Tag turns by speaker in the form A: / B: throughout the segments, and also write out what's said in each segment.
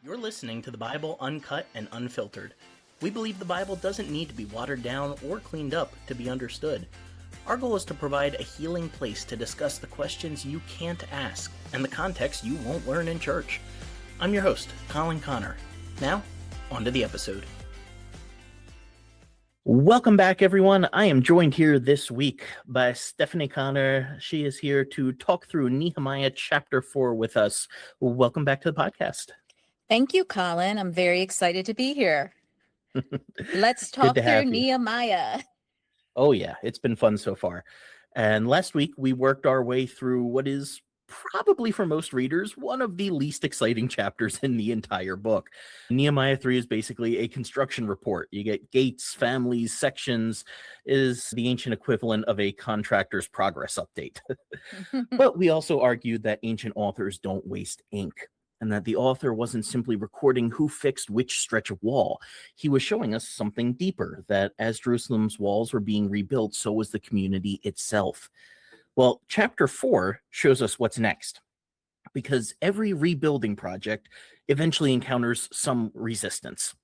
A: You're listening to the Bible Uncut and Unfiltered. We believe the Bible doesn't need to be watered down or cleaned up to be understood. Our goal is to provide a healing place to discuss the questions you can't ask and the context you won't learn in church. I'm your host, Colin Connor. Now, on to the episode. Welcome back, everyone. I am joined here this week by Stephanie Connor. She is here to talk through Nehemiah chapter 4 with us. Welcome back to the podcast.
B: Thank you, Colin. I'm very excited to be here. Let's talk through Nehemiah.
A: Oh, yeah. It's been fun so far. And last week, we worked our way through what is probably for most readers one of the least exciting chapters in the entire book. Nehemiah 3 is basically a construction report. You get gates, families, sections, is the ancient equivalent of a contractor's progress update. But we also argued that ancient authors don't waste ink, and that the author wasn't simply recording who fixed which stretch of wall. He was showing us something deeper, that as Jerusalem's walls were being rebuilt, so was the community itself. Well, chapter 4 shows us what's next, because every rebuilding project eventually encounters some resistance.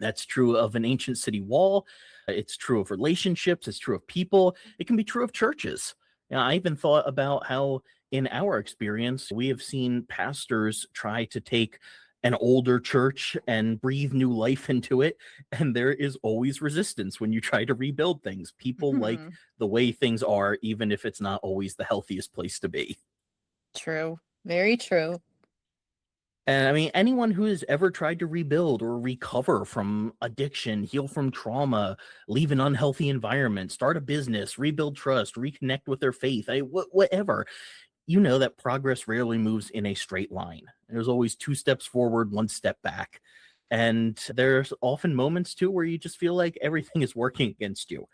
A: That's true of an ancient city wall. It's true of relationships. It's true of people. It can be true of churches. Now, I even thought about how in our experience, we have seen pastors try to take an older church and breathe new life into it, and there is always resistance when you try to rebuild things. People like the way things are, even if it's not always the healthiest place to be.
B: True. Very true.
A: And I mean, anyone who has ever tried to rebuild or recover from addiction, heal from trauma, leave an unhealthy environment, start a business, rebuild trust, reconnect with their faith, whatever, you know that progress rarely moves in a straight line. There's always 2 steps forward, 1 step back. And there's often moments too where you just feel like everything is working against you.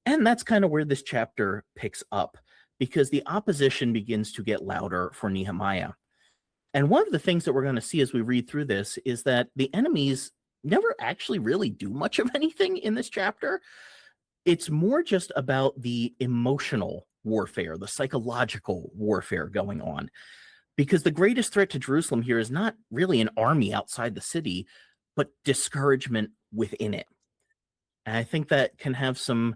A: And that's kind of where this chapter picks up, because the opposition begins to get louder for Nehemiah. And one of the things that we're going to see as we read through this is that the enemies never actually really do much of anything in this chapter. It's more just about the emotional warfare, the psychological warfare going on, because the greatest threat to Jerusalem here is not really an army outside the city, but discouragement within it. And I think that can have some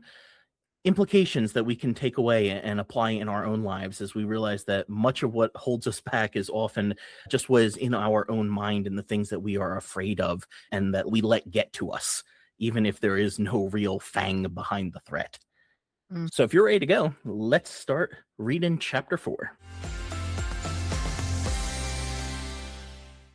A: implications that we can take away and apply in our own lives, as we realize that much of what holds us back is often just what is in our own mind and the things that we are afraid of and that we let get to us, even if there is no real fang behind the threat. So if you're ready to go, let's start reading chapter 4.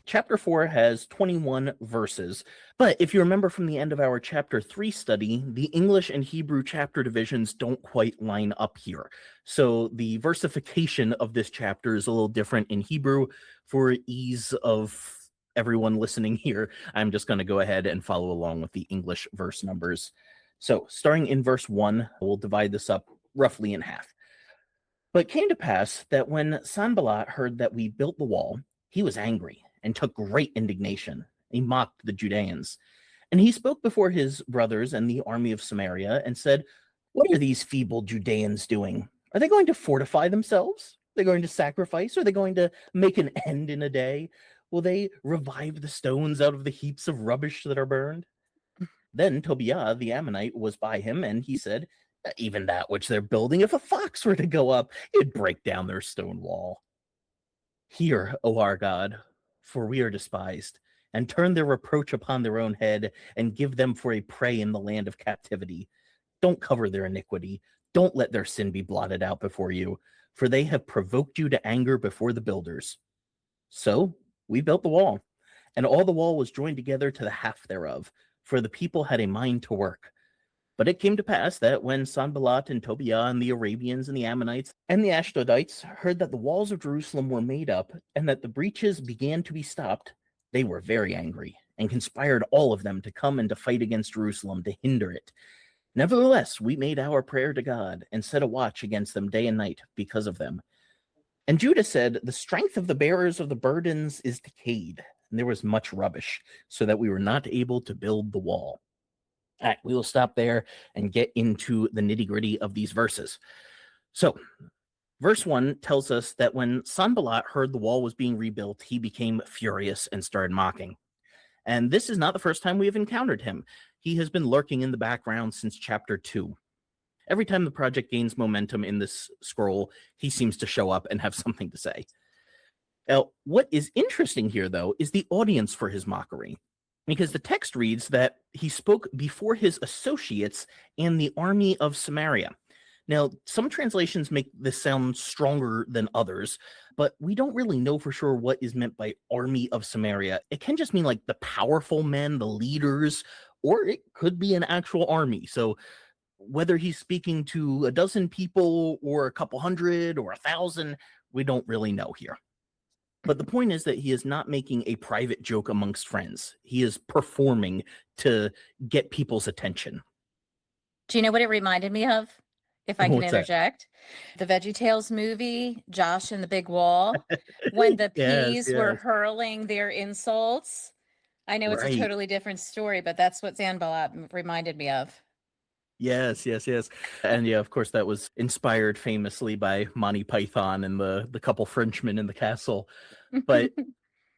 A: Chapter 4 has 21 verses, but if you remember from the end of our chapter 3 study, the English and Hebrew chapter divisions don't quite line up here. So the versification of this chapter is a little different in Hebrew. For ease of everyone listening here, I'm just going to go ahead and follow along with the English verse numbers. So starting in verse 1, we'll divide this up roughly in half. But it came to pass that when Sanballat heard that we built the wall, he was angry and took great indignation. He mocked the Judeans. And he spoke before his brothers and the army of Samaria and said, "What are these feeble Judeans doing? Are they going to fortify themselves? Are they going to sacrifice? Are they going to make an end in a day? Will they revive the stones out of the heaps of rubbish that are burned?" Then Tobiah the Ammonite was by him, and he said, "Even that which they're building, if a fox were to go up, it'd break down their stone wall. Hear, O our God, for we are despised, and turn their reproach upon their own head, and give them for a prey in the land of captivity. Don't cover their iniquity. Don't let their sin be blotted out before you, for they have provoked you to anger before the builders." So we built the wall, and all the wall was joined together to the half thereof, for the people had a mind to work. But it came to pass that when Sanballat and Tobiah and the Arabians and the Ammonites and the Ashdodites heard that the walls of Jerusalem were made up and that the breaches began to be stopped, they were very angry and conspired all of them to come and to fight against Jerusalem to hinder it. Nevertheless, we made our prayer to God and set a watch against them day and night because of them. And Judah said, "The strength of the bearers of the burdens is decayed, and there was much rubbish, so that we were not able to build the wall." All right, we will stop there and get into the nitty-gritty of these verses. So Verse 1 tells us that when Sanballat heard the wall was being rebuilt, he became furious and started mocking. And this is not the first time we have encountered him. He has been lurking in the background since chapter 2. Every time the project gains momentum in this scroll, he seems to show up and have something to say. Now, what is interesting here, though, is the audience for his mockery, because the text reads that he spoke before his associates and the army of Samaria. Now, some translations make this sound stronger than others, but we don't really know for sure what is meant by army of Samaria. It can just mean like the powerful men, the leaders, or it could be an actual army. So whether he's speaking to a dozen people or a couple hundred or 1,000, we don't really know here. But the point is that he is not making a private joke amongst friends. He is performing to get people's attention.
B: Do you know what it reminded me of? If I can
A: What's that?
B: interject, the VeggieTales movie, Josh and the Big Wall, when the peas were
A: Yes.
B: hurling their insults. I know it's a
A: Right.
B: totally different story, but that's what Sanballat reminded me of.
A: Yes. And yeah, of course, that was inspired famously by Monty Python and the couple Frenchmen in the castle. But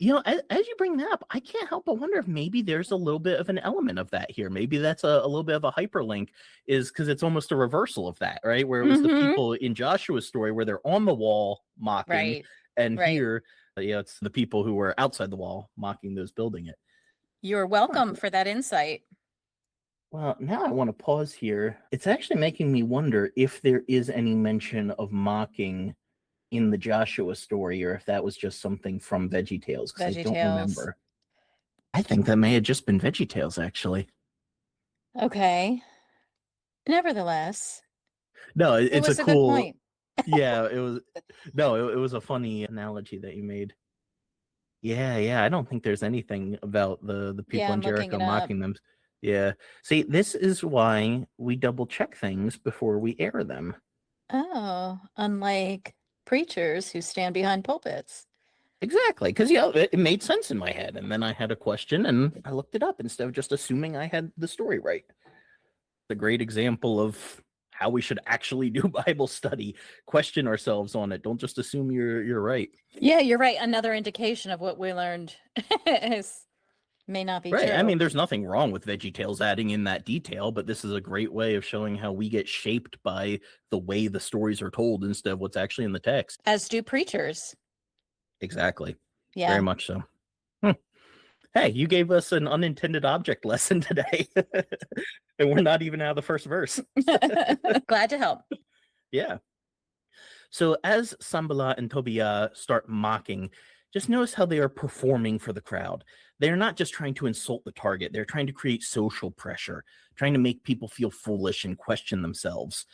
A: as you bring that up, I can't help but wonder if maybe there's a little bit of an element of that here. Maybe that's a little bit of a hyperlink, is because it's almost a reversal of that, right? Where it was the people in Joshua's story where they're on the wall mocking,
B: Right.
A: and
B: right.
A: here, it's the people who were outside the wall mocking those building it.
B: You're welcome for that insight.
A: Well, now I want to pause here. It's actually making me wonder if there is any mention of mocking in the Joshua story, or if that was just something from VeggieTales, because I don't remember. I think that may have just been VeggieTales, actually.
B: Okay. Nevertheless.
A: No, it's
B: was
A: a
B: a good
A: cool
B: point.
A: Yeah, it was it was a funny analogy that you made. Yeah, I don't think there's anything about the people in Jericho mocking them. Yeah. See, this is why we double check things before we air them.
B: Oh, unlike preachers who stand behind pulpits.
A: Exactly, because it made sense in my head, and then I had a question, and I looked it up instead of just assuming I had the story right. A great example of how we should actually do Bible study. Question ourselves on it. Don't just assume you're right.
B: Yeah, you're right. Another indication of what we learned may not be
A: right.
B: true.
A: I mean, there's nothing wrong with VeggieTales adding in that detail, but this is a great way of showing how we get shaped by the way the stories are told instead of what's actually in the text.
B: As do preachers.
A: Exactly.
B: Yeah.
A: Very much so. Hey, you gave us an unintended object lesson today. And we're not even out of the first verse.
B: Glad to help.
A: Yeah. So as Sanballat and Tobiah start mocking, just notice how they are performing for the crowd. They're not just trying to insult the target. They're trying to create social pressure, trying to make people feel foolish and question themselves.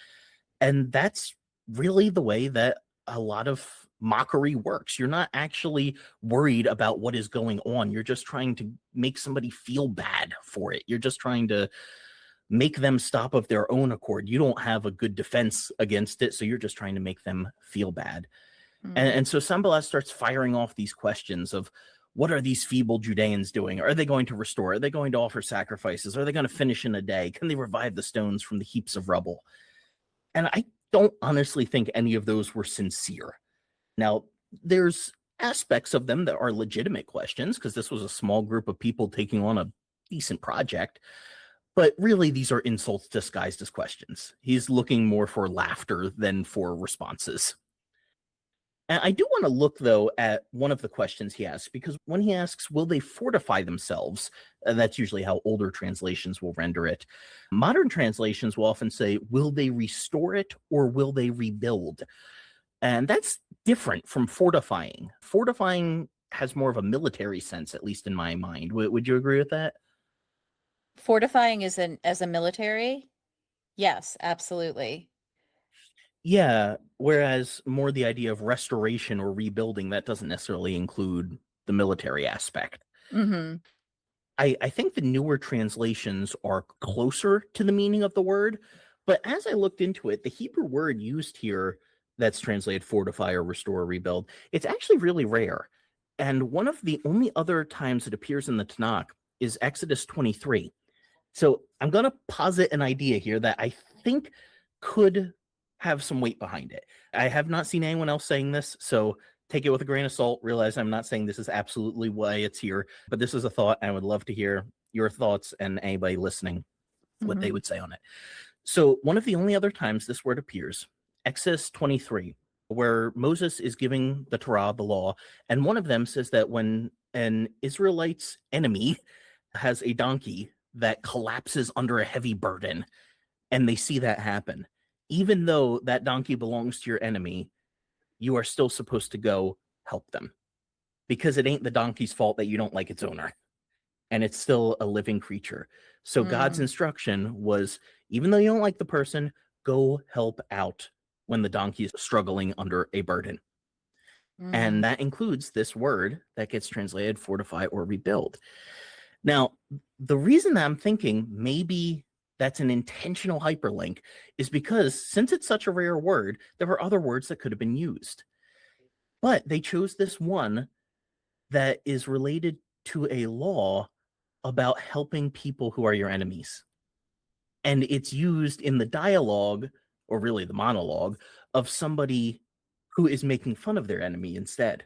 A: And that's really the way that a lot of mockery works. You're not actually worried about what is going on. You're just trying to make somebody feel bad for it. You're just trying to make them stop of their own accord. You don't have a good defense against it, so you're just trying to make them feel bad. And so Sanballat starts firing off these questions of, what are these feeble Judeans doing? Are they going to restore? Are they going to offer sacrifices? Are they going to finish in a day? Can they revive the stones from the heaps of rubble? And I don't honestly think any of those were sincere. Now, there's aspects of them that are legitimate questions, because this was a small group of people taking on a decent project. But really, these are insults disguised as questions. He's looking more for laughter than for responses. And I do want to look, though, at one of the questions he asks, because when he asks, will they fortify themselves? That's usually how older translations will render it. Modern translations will often say, will they restore it or will they rebuild? And that's different from fortifying. Fortifying has more of a military sense, at least in my mind. Would you agree with that?
B: Fortifying as a military? Yes, absolutely.
A: Yeah, whereas more the idea of restoration or rebuilding, that doesn't necessarily include the military aspect.
B: Mm-hmm.
A: I think the newer translations are closer to the meaning of the word, but as I looked into it, the Hebrew word used here that's translated fortify or restore or rebuild, it's actually really rare. And one of the only other times it appears in the Tanakh is Exodus 23. So I'm going to posit an idea here that I think could have some weight behind it. I have not seen anyone else saying this, so take it with a grain of salt. Realize I'm not saying this is absolutely why it's here, but this is a thought. I would love to hear your thoughts and anybody listening what they
B: Mhm.
A: would say on it. So, one of the only other times this word appears, Exodus 23, where Moses is giving the Torah, the law, and one of them says that when an Israelite's enemy has a donkey that collapses under a heavy burden, and they see that happen, even though that donkey belongs to your enemy, you are still supposed to go help them because it ain't the donkey's fault that you don't like its owner, and it's still a living creature. So God's
B: Mm,
A: instruction was, even though you don't like the person, go help out when the donkey is struggling under a burden. And
B: mm.
A: that includes this word that gets translated fortify or rebuild. Now, the reason that I'm thinking maybe that's an intentional hyperlink is because since it's such a rare word, there were other words that could have been used. But they chose this one that is related to a law about helping people who are your enemies. And it's used in the dialogue, or really the monologue, of somebody who is making fun of their enemy instead.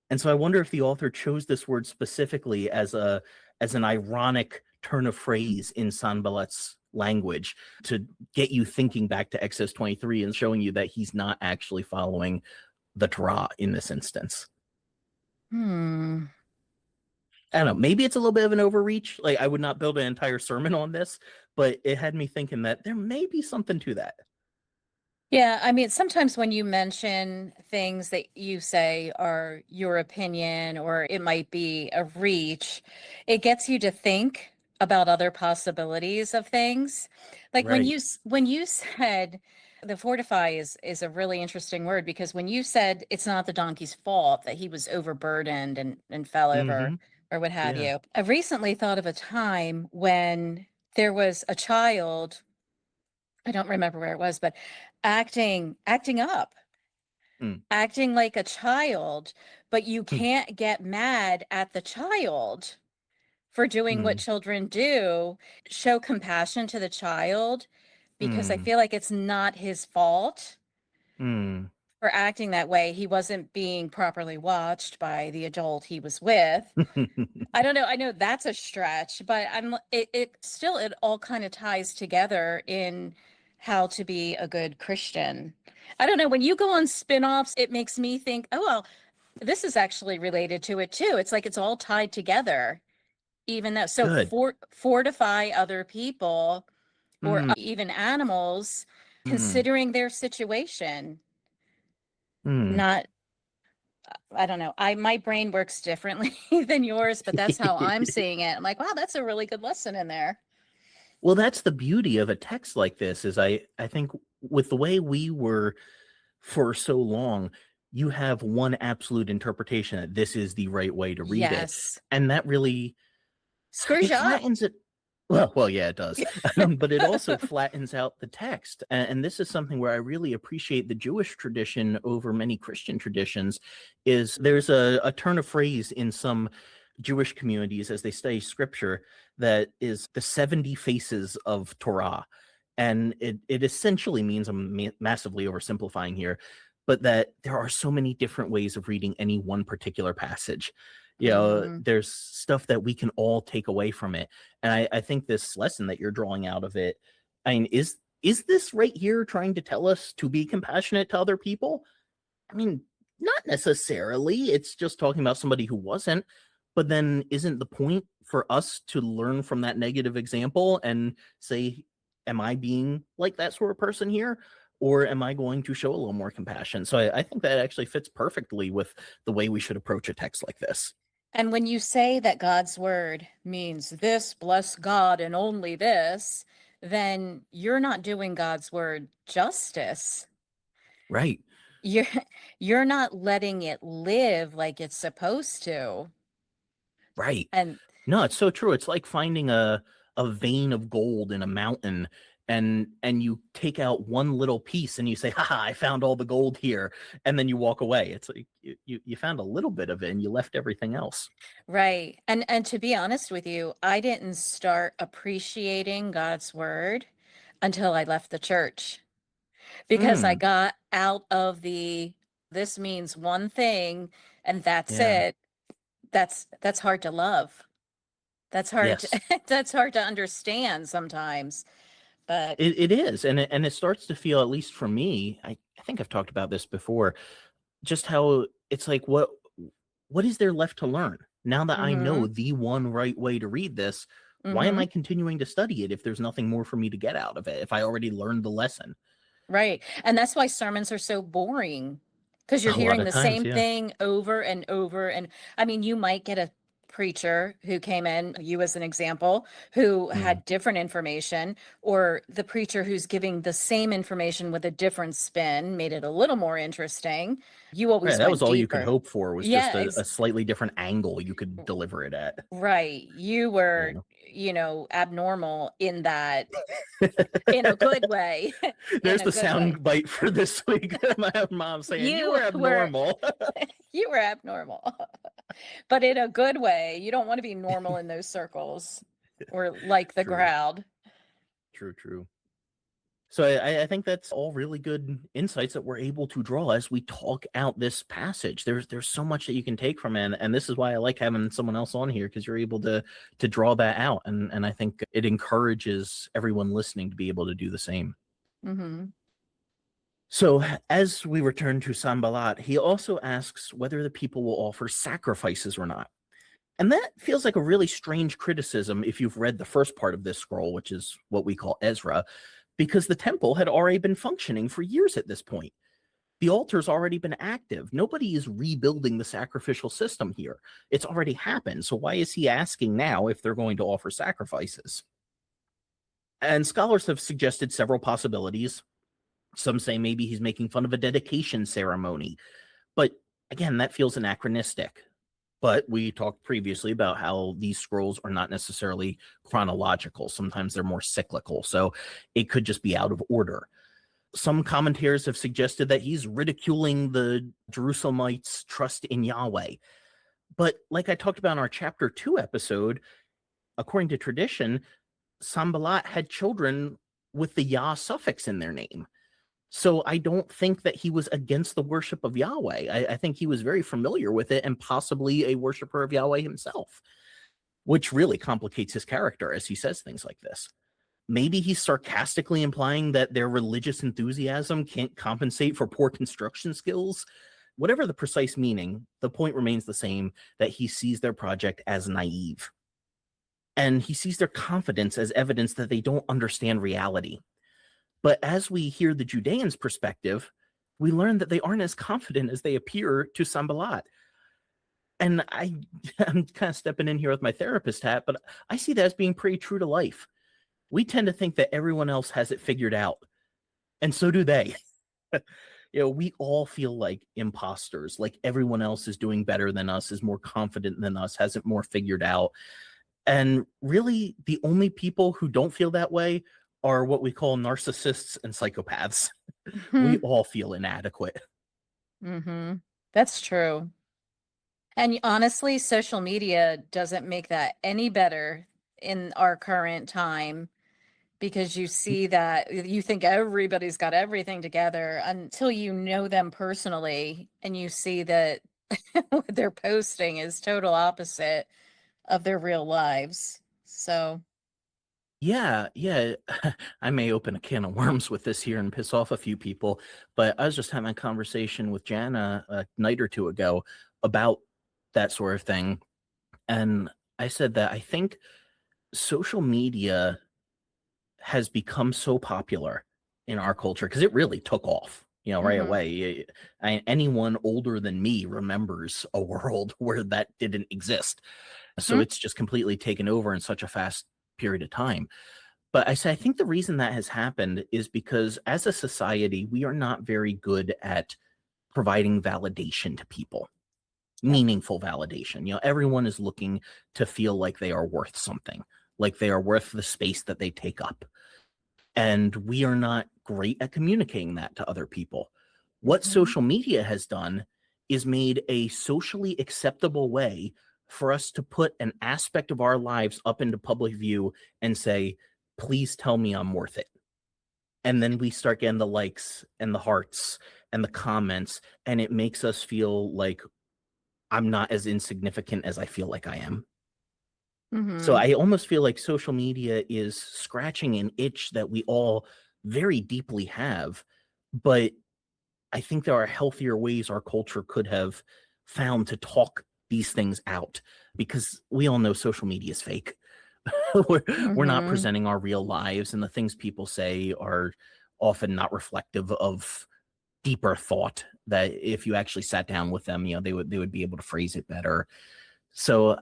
A: And so I wonder if the author chose this word specifically as an ironic turn of phrase in Sanballat's language to get you thinking back to Exodus 23 and showing you that he's not actually following the Torah in this instance.
B: Hmm.
A: I don't know. Maybe it's a little bit of an overreach. Like, I would not build an entire sermon on this, but it had me thinking that there may be something to that.
B: Yeah, I mean, sometimes when you mention things that you say are your opinion or it might be a reach, it gets you to think about other possibilities of things. Like when
A: Right.
B: when you said the fortify is a really interesting word because when you said it's not the donkey's fault that he was overburdened and fell over
A: Mm-hmm.
B: or what have
A: Yeah.
B: you. I've recently thought of a time when there was a child, I don't remember where it was, but acting up,
A: Mm.
B: acting like a child, but you
A: Mm.
B: can't get mad at the child for doing what
A: Mm.
B: children do. Show compassion to the child because I
A: Mm.
B: feel like it's not his fault
A: Mm.
B: for acting that way. He wasn't being properly watched by the adult he was with. I don't know. I know that's a stretch, but it still, it all kind of ties together in how to be a good Christian. I don't know. When you go on spin-offs, it makes me think, oh, well, this is actually related to it too. It's like it's all tied together, even though, so
A: Good.
B: fortify other people or
A: Mm.
B: even animals,
A: Mm.
B: considering their situation,
A: Mm.
B: not, I don't know. My brain works differently than yours, but that's how I'm seeing it. I'm like, wow, that's a really good lesson in there.
A: Well, that's the beauty of a text like this is I think with the way we were for so long, you have one absolute interpretation that this is the right way to read it.
B: Yes.
A: And that really
B: Screws
A: it
B: you up.
A: flattens it. Well, yeah, it does. But it also flattens out the text. And this is something where I really appreciate the Jewish tradition over many Christian traditions. Is there's a turn of phrase in some Jewish communities as they study scripture that is the 70 faces of Torah. And it essentially means, I'm massively oversimplifying here, but that there are so many different ways of reading any one particular passage. You know,
B: Mm,
A: there's stuff that we can all take away from it. And I think this lesson that you're drawing out of it, I mean, is this right here trying to tell us to be compassionate to other people? I mean, not necessarily. It's just talking about somebody who wasn't. But then isn't the point for us to learn from that negative example and say, am I being like that sort of person here? Or am I going to show a little more compassion? So I think that actually fits perfectly with the way we should approach a text like this.
B: and when you say that God's word means this, bless God, and only this, then you're not doing God's word justice.
A: Right.
B: You're you're not letting it live like it's supposed to.
A: Right.
B: And
A: No, it's so true. It's like finding a vein of gold in a mountain and you take out one little piece and you say, haha, I found all the gold here. And then you walk away. It's like you found a little bit of it and you left everything else.
B: right. And to be honest with you, I didn't start appreciating God's word until I left the church. because I
A: Mm,
B: got out of this means one thing and that's
A: yeah.
B: it. That's hard to love. That's hard to
A: Yes.
B: that's hard to understand sometimes. But
A: It is, and it starts to feel, at least for me, I think I've talked about this before, just how it's like, what is there left to learn? Now that I know
B: mhm.
A: the one right way to read this, why am I
B: Mhm.
A: continuing to study it if there's nothing more for me to get out of it, if I already learned the lesson?
B: Right. And that's why sermons are so boring, because you're
A: A lot
B: hearing
A: of
B: the
A: times,
B: same
A: yeah.
B: thing over and over. And I mean, you might get a preacher who came in, you as an example, who
A: Mm.
B: had different information, or the preacher who's giving the same information with a different spin, made it a little more interesting. You
A: Right,
B: always
A: that was
B: went
A: all you could
B: deeper.
A: hope for, was just
B: Yeah,
A: a slightly different angle you could deliver it at.
B: right. You were,
A: Yeah.
B: abnormal in that, in a good way, in
A: There's
B: a
A: the
B: good way.
A: sound bite for this week. My mom saying, "You
B: You
A: were
B: were
A: abnormal."
B: you were abnormal. But in a good way. You don't wanna be normal in those circles or like the
A: True,
B: crowd.
A: true, true. So I think that's all really good insights that we're able to draw as we talk out this passage. There's so much that you can take from it, and this is why I like having someone else on here, because you're able to draw that out, and I think it encourages everyone listening to be able to do the same.
B: Mhm.
A: So as we return to Sambalat, he also asks whether the people will offer sacrifices or not. And that feels like a really strange criticism if you've read the first part of this scroll, which is what we call Ezra, because the temple had already been functioning for years at this point. The altar's already been active. Nobody is rebuilding the sacrificial system here. It's already happened. So why is he asking now if they're going to offer sacrifices? And scholars have suggested several possibilities. Some say maybe he's making fun of a dedication ceremony. But again, that feels anachronistic. But we talked previously about how these scrolls are not necessarily chronological. Sometimes they're more cyclical. So it could just be out of order. Some commentators have suggested that he's ridiculing the Jerusalemites' trust in Yahweh. But like I talked about in our chapter 2 episode, according to tradition, Sambalat had children with the Yah suffix in their name. So I don't think that he was against the worship of Yahweh. I think he was very familiar with it and possibly a worshiper of Yahweh himself, which really complicates his character as he says things like this. Maybe he's sarcastically implying that their religious enthusiasm can't compensate for poor construction skills. Whatever the precise meaning, the point remains the same, that he sees their project as naive. And he sees their confidence as evidence that they don't understand reality. But as we hear the Judeans' perspective, we learn that they aren't as confident as they appear to Sambalat. And I'm kind of stepping in here with my therapist hat, but I see that as being pretty true to life. We tend to think that everyone else has it figured out, and so do they. We all feel like imposters, like everyone else is doing better than us, is more confident than us, has it more figured out. And really, the only people who don't feel that way are what we call narcissists and psychopaths. We
B: Mhm.
A: all feel inadequate.
B: Mhm. That's true. And honestly, social media doesn't make that any better in our current time, because you see that you think everybody's got everything together until you know them personally and you see that what they're posting is total opposite of their real lives. So,
A: Yeah, yeah. I may open a can of worms with this here and piss off a few people, but I was just having a conversation with Jana a night or two ago about that sort of thing. And I said that I think social media has become so popular in our culture because it really took off, right
B: mhm,
A: away. Anyone older than me remembers a world where that didn't exist. So
B: mhm,
A: it's just completely taken over in such a fast period of time. But I say I think the reason that has happened is because as a society, we are not very good at providing validation to people,
B: yep,
A: meaningful validation. Everyone is looking to feel like they are worth something, like they are worth the space that they take up. And we are not great at communicating that to other people. What
B: mhm,
A: social media has done is made a socially acceptable way for us to put an aspect of our lives up into public view and say, please tell me I'm worth it. And then we start getting the likes and the hearts and the comments, and it makes us feel like I'm not as insignificant as I feel like I am. So
B: Mm-hmm.
A: I almost feel like social media is scratching an itch that we all very deeply have, but I think there are healthier ways our culture could have found to talk these things out, because we all know social media is fake. We're not
B: Mm-hmm.
A: presenting our real lives, and the things people say are often not reflective of deeper thought, that if you actually sat down with them, they would be able to phrase it better. So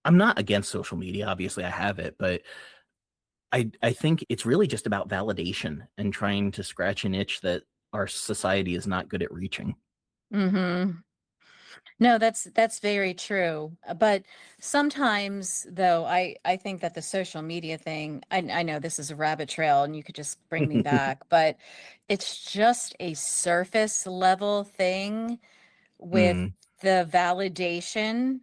A: I'm not against social media. Obviously, I have it, but I think it's really just about validation and trying to scratch an itch that our society is not good at reaching.
B: Mm-hmm. No, that's very true. But sometimes, though, I think that the social media thing, I know this is a rabbit trail and you could just bring me back, but it's just a surface level thing with
A: Mm,
B: the validation.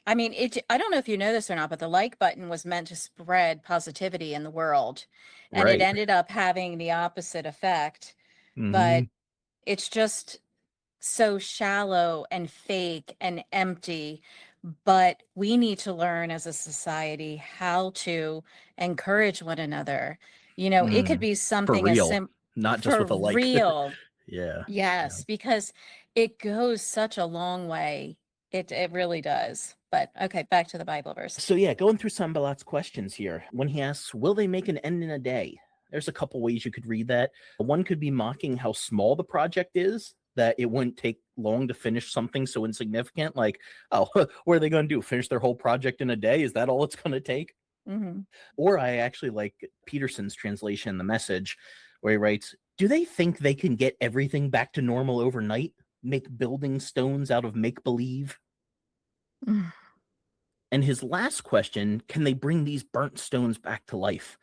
B: I mean, I don't know if you know this or not, but the like button was meant to spread positivity in the world, and it
A: right.
B: ended up having the opposite effect. But
A: Hmm.
B: it's just so shallow and fake and empty. But we need to learn as a society how to encourage one another. It could
A: Mm.
B: be
A: For
B: something as
A: real,
B: simple
A: not just
B: for
A: with a like.
B: real.
A: Yeah. Yeah.
B: Yes, because it goes such a long way. It really does. But okay, back to the Bible verse.
A: So yeah, going through Sambalat's questions here. When he asks, "Will they make an end in a day?" There's a couple ways you could read that. One could be mocking how small the project is, that it wouldn't take long to finish something so insignificant. Like, oh, what are they going to do? Finish their whole project in a day? Is that all it's going to take?
B: Hmm.
A: Or I actually like Peterson's translation, The Message, where he writes, "Do they think they can get everything back to normal overnight? Make building stones out of make believe?" And his last question, "Can they bring these burnt stones back to life?"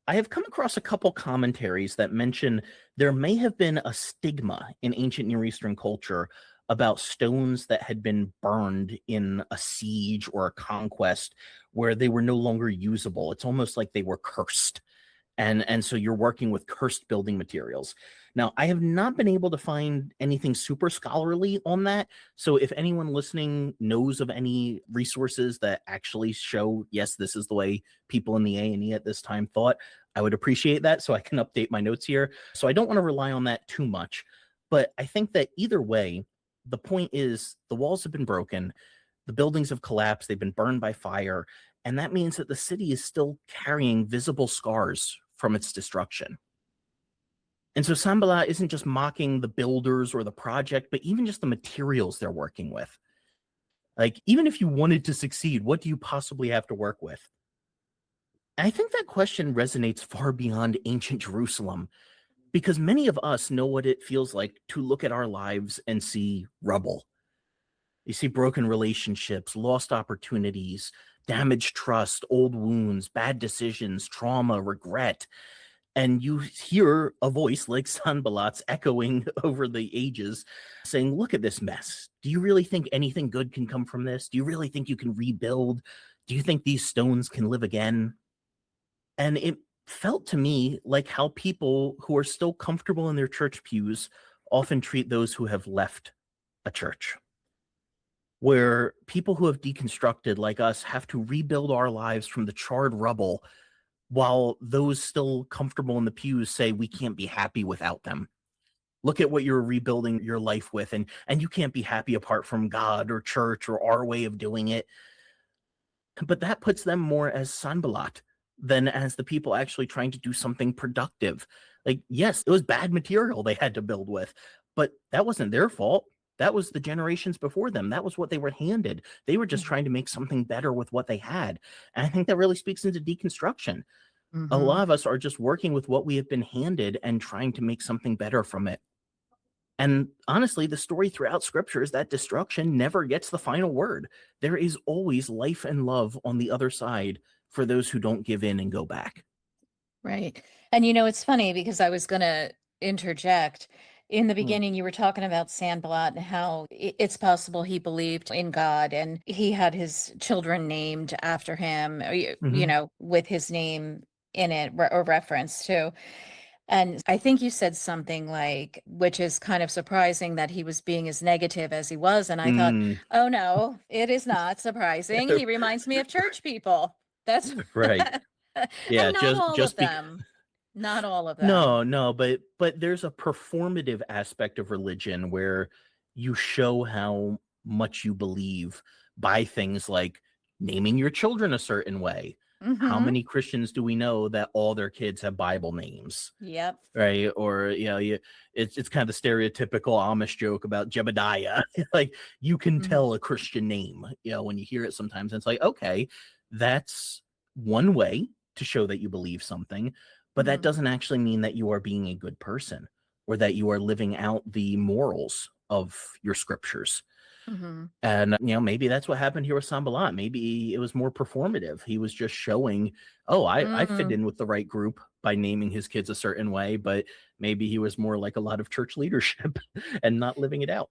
A: I have come across a couple commentaries that mention there may have been a stigma in ancient Near Eastern culture about stones that had been burned in a siege or a conquest where they were no longer usable. It's almost like they were cursed, and so you're working with cursed building materials. Now, I have not been able to find anything super scholarly on that, so if anyone listening knows of any resources that actually show, yes, this is the way people in the A&E at this time thought, I would appreciate that so I can update my notes here. So I don't want to rely on that too much, but I think that either way, the point is the walls have been broken, the buildings have collapsed, they've been burned by fire, and that means that the city is still carrying visible scars from its destruction. And so Sambala isn't just mocking the builders or the project, but even just the materials they're working with. Like, even if you wanted to succeed, what do you possibly have to work with? And I think that question resonates far beyond ancient Jerusalem, because many of us know what it feels like to look at our lives and see rubble. You see broken relationships, lost opportunities, damaged trust, old wounds, bad decisions, trauma, regret. And you hear a voice like Sanballat's echoing over the ages saying, "Look at this mess. Do you really think anything good can come from this? Do you really think you can rebuild? Do you think these stones can live again?" And it felt to me like how people who are still comfortable in their church pews often treat those who have left a church, where people who have deconstructed like us have to rebuild our lives from the charred rubble, while those still comfortable in the pews say we can't be happy without them. Look at what you're rebuilding your life with, and you can't be happy apart from God or church or our way of doing it. But that puts them more as Sanballat than as the people actually trying to do something productive. Like, yes, it was bad material they had to build with, but that wasn't their fault. That was the generations before them. That was what they were handed. They were just trying to make something better with what they had. And I think that really speaks into deconstruction. A
B: Mm-hmm.
A: lot of us are just working with what we have been handed and trying to make something better from it. And honestly, the story throughout scripture is that destruction never gets the final word. There is always life and love on the other side for those who don't give in and go back.
B: Right. And it's funny because I was going to interject. In the
A: Hmm.
B: beginning, you were talking about Sandblot and how it's possible he believed in God and he had his children named after him, or,
A: Hmm.
B: with his name in it or reference to. And I think you said something like, which is kind of surprising that he was being as negative as he was. And I thought,
A: Mm,
B: oh no, it is not surprising. He reminds me of church people. That's
A: right. Yeah,
B: and not all of
A: just because.
B: them. Not all of them.
A: No, but there's a performative aspect of religion where you show how much you believe by things like naming your children a certain way. How
B: Mm-hmm.
A: many Christians do we know that all their kids have Bible names?
B: Yep.
A: Right? Or it's kind of the stereotypical Amish joke about Jebediah. Like you can
B: Mm-hmm.
A: tell a Christian name, when you hear it sometimes. And it's like, okay, that's one way to show that you believe something, but that
B: Mm-hmm.
A: doesn't actually mean that you are being a good person or that you are living out the morals of your scriptures.
B: Mm-hmm.
A: And maybe that's what happened here with Sambalat. Maybe it was more performative. He was just showing, oh, I fit
B: Mm.
A: in with the right group by naming his kids a certain way, but maybe he was more like a lot of church leadership and not living it out.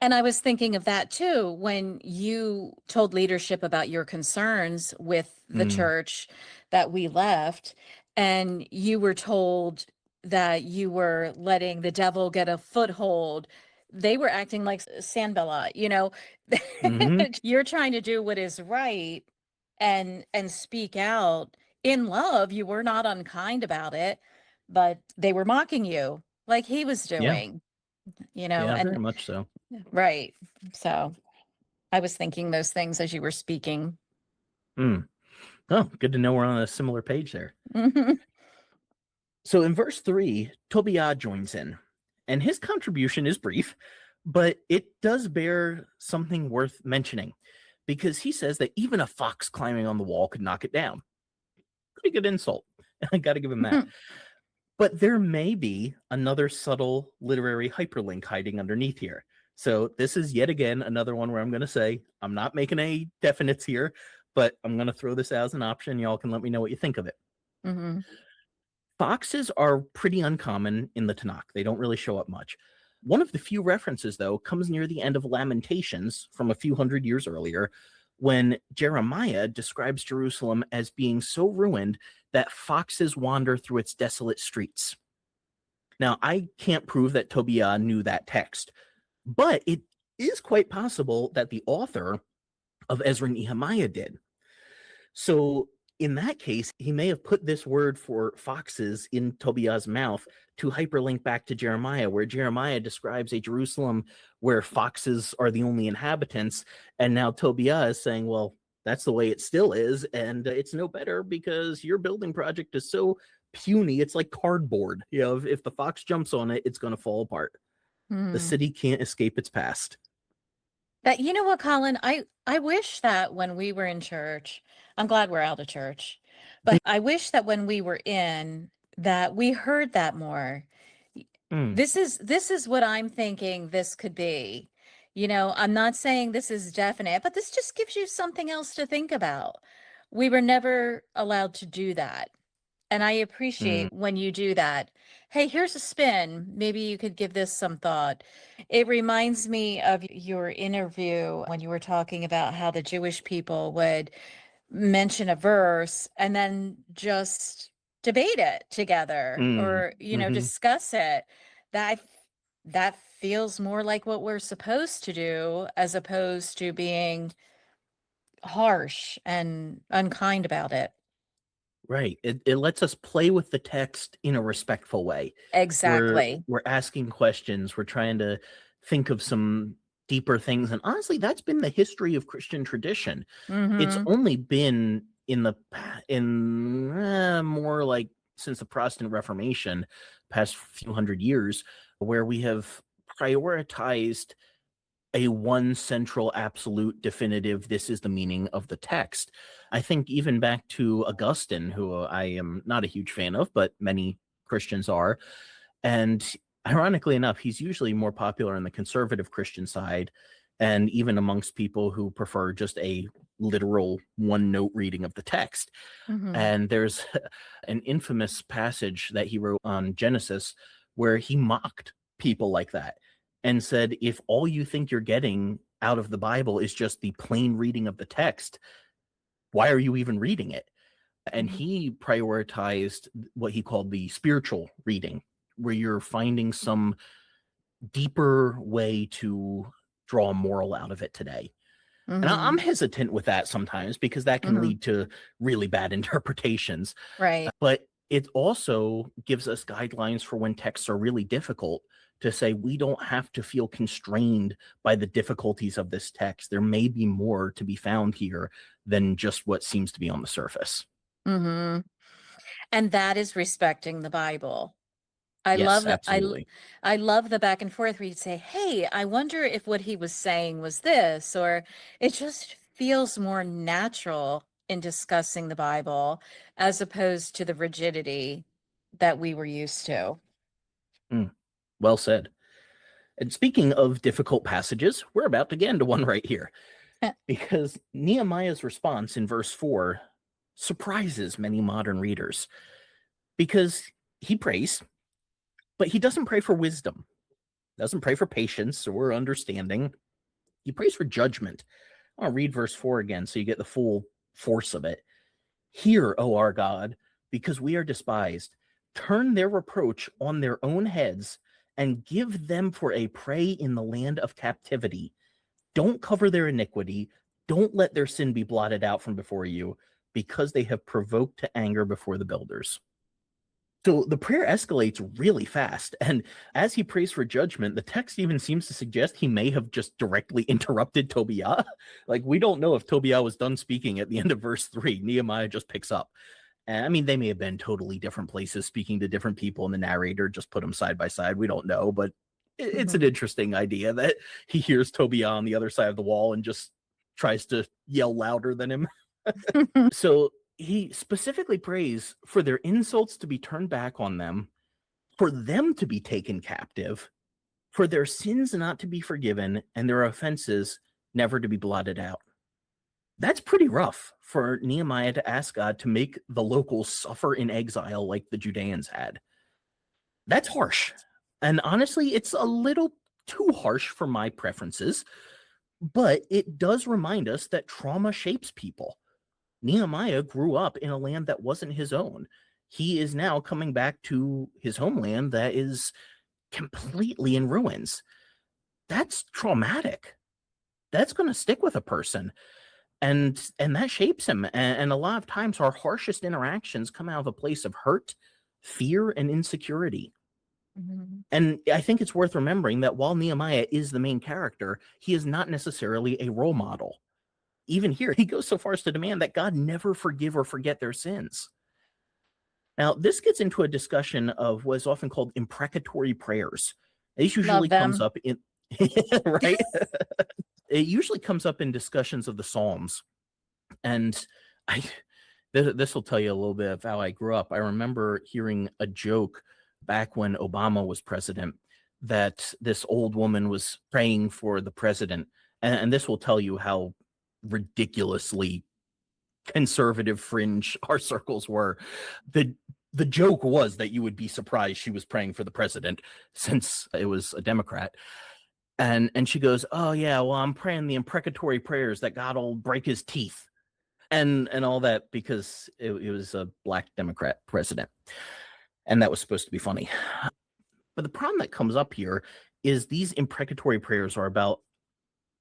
B: And I was thinking of that too when you told leadership about your concerns with the
A: Mm,
B: church that we left, and you were told that you were letting the devil get a foothold. They were acting like Sanballat,
A: hmm.
B: You're trying to do what is right and speak out in love. You were not unkind about it, but they were mocking you like he was
A: Yeah,
B: doing,
A: yeah, very
B: and
A: much so.
B: right. So I was thinking those things as you were speaking.
A: Mm. Oh, good to know we're on a similar page there.
B: Mhm.
A: So in verse 3, Tobiah joins in, and his contribution is brief, but it does bear something worth mentioning because he says that even a fox climbing on the wall could knock it down. Pretty good insult. I got to give him that. But there may be another subtle literary hyperlink hiding underneath here. So this is yet again another one where I'm going to say I'm not making any definites here, but I'm going to throw this out as an option. Y'all can let me know what you think of it.
B: Mhm.
A: Foxes are pretty uncommon in the Tanakh. They don't really show up much. One of the few references, though, comes near the end of Lamentations from a few hundred years earlier, when Jeremiah describes Jerusalem as being so ruined that foxes wander through its desolate streets. Now, I can't prove that Tobiah knew that text, but it is quite possible that the author of Ezra and Nehemiah did. So in that case, he may have put this word for foxes in Tobiah's mouth to hyperlink back to Jeremiah, where Jeremiah describes a Jerusalem where foxes are the only inhabitants. And now Tobiah is saying, well, that's the way it still is. And it's no better because your building project is so puny. It's like cardboard. If the fox jumps on it, it's going to fall apart. The
B: Mm.
A: city can't escape its past.
B: That you know what, Colin? I wish that when we were in church, I'm glad we're out of church, but I wish that when we were in that we heard that more. Y-
A: Mm,
B: this is what I'm thinking this could be. I'm not saying this is definite, but this just gives you something else to think about. We were never allowed to do that. And I
A: mm,
B: appreciate when you do that. Hey, here's a spin. Maybe you could give this some thought. It reminds me of your interview when you were talking about how the Jewish people would mention a verse and then just debate it together
A: mm,
B: or,
A: mm-hmm.
B: discuss it. That that feels more like what we're supposed to do as opposed to being harsh and unkind about it.
A: Right. It lets us play with the text in a respectful way. We're
B: Exactly.
A: we're asking questions. We're trying to think of some deeper things. And honestly, that's been the history of Christian tradition. It's
B: Mm-hmm.
A: only been in more like since the Protestant Reformation, past few hundred years, where we have prioritized a one central absolute definitive this is the meaning of the text. I think even back to Augustine, who I am not a huge fan of, but many Christians are, and ironically enough he's usually more popular on the conservative Christian side, and even amongst people who prefer just a literal one note reading of the text.
B: Mm-hmm.
A: And there's an infamous passage that he wrote on Genesis where he mocked people like that and said, if all you think you're getting out of the Bible is just the plain reading of the text, why are you even reading it? And
B: Mhm.
A: he prioritized what he called the spiritual reading, where you're finding some deeper way to draw a moral out of it today. And I'm
B: Mhm.
A: hesitant with that sometimes because that can
B: Mhm.
A: lead to really bad interpretations.
B: Right.
A: But it also gives us guidelines for when texts are really difficult to say we don't have to feel constrained by the difficulties of this text. There may be more to be found here than just what seems to be on the surface.
B: Mhm. And that is respecting the Bible. I
A: Yes,
B: love that.
A: absolutely.
B: I love the back and forth where you'd say, "Hey, I wonder if what he was saying was this," or it just feels more natural in discussing the Bible as opposed to the rigidity that we were used to.
A: Mm, well said. And speaking of difficult passages, we're about to get into one right here because Nehemiah's response in verse 4 surprises many modern readers because he prays, but he doesn't pray for wisdom, doesn't pray for patience or understanding. He prays for judgment. I'll read verse 4 again so you get the full force of it. Hear, O our God, because we are despised. Turn their reproach on their own heads and give them for a prey in the land of captivity. Don't cover their iniquity. Don't let their sin be blotted out from before you, because they have provoked to anger before the builders. So the prayer escalates really fast. And as he prays for judgment, the text even seems to suggest he may have just directly interrupted Tobiah. Like, we don't know if Tobiah was done speaking at the end of verse 3. Nehemiah just picks up. And I mean, they may have been totally different places speaking to different people, and the narrator just put them side by side. We don't know, but it's an
B: Mhm.
A: interesting idea that he hears Tobiah on the other side of the wall and just tries to yell louder than him. So he specifically prays for their insults to be turned back on them, for them to be taken captive, for their sins not to be forgiven, and their offenses never to be blotted out. That's pretty rough for Nehemiah to ask God to make the locals suffer in exile like the Judeans had. That's harsh. And honestly, it's a little too harsh for my preferences, but it does remind us that trauma shapes people. Nehemiah grew up in a land that wasn't his own. He is now coming back to his homeland that is completely in ruins. That's traumatic. That's going to stick with a person, and that shapes him. And a lot of times our harshest interactions come out of a place of hurt, fear, and insecurity.
B: Mhm.
A: And I think it's worth remembering that while Nehemiah is the main character, he is not necessarily a role model. Even here, he goes so far as to demand that God never forgive or forget their sins. Now, this gets into a discussion of what is often called imprecatory prayers. This
B: Love
A: usually comes
B: them.
A: up in right. It usually comes up in discussions of the Psalms, and I this will tell you a little bit of how I grew up. I remember hearing a joke back when Obama was president that this old woman was praying for the president, and this will tell you how ridiculously conservative fringe our circles were. The the joke was that you would be surprised she was praying for the president since it was a Democrat. And she goes, "Oh yeah, well I'm praying the imprecatory prayers that God will break his teeth." And all that because it was a black Democrat president. And that was supposed to be funny. But the problem that comes up here is these imprecatory prayers are about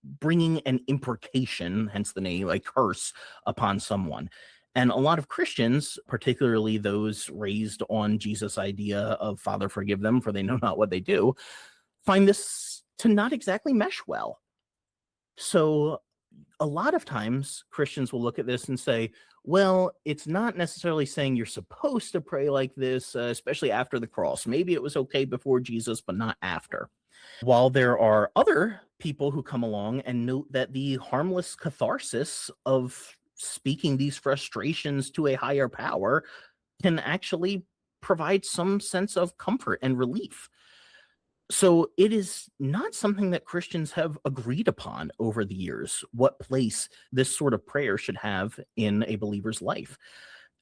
A: bringing an imprecation, hence the name, a curse upon someone. And a lot of Christians, particularly those raised on Jesus' idea of Father, forgive them, for they know not what they do, find this to not exactly mesh well. So a lot of times Christians will look at this and say, well, it's not necessarily saying you're supposed to pray like this, especially after the cross. Maybe it was okay before Jesus, but not after. While there are other people who come along and note that the harmless catharsis of speaking these frustrations to a higher power can actually provide some sense of comfort and relief. So it is not something that Christians have agreed upon over the years, what place this sort of prayer should have in a believer's life.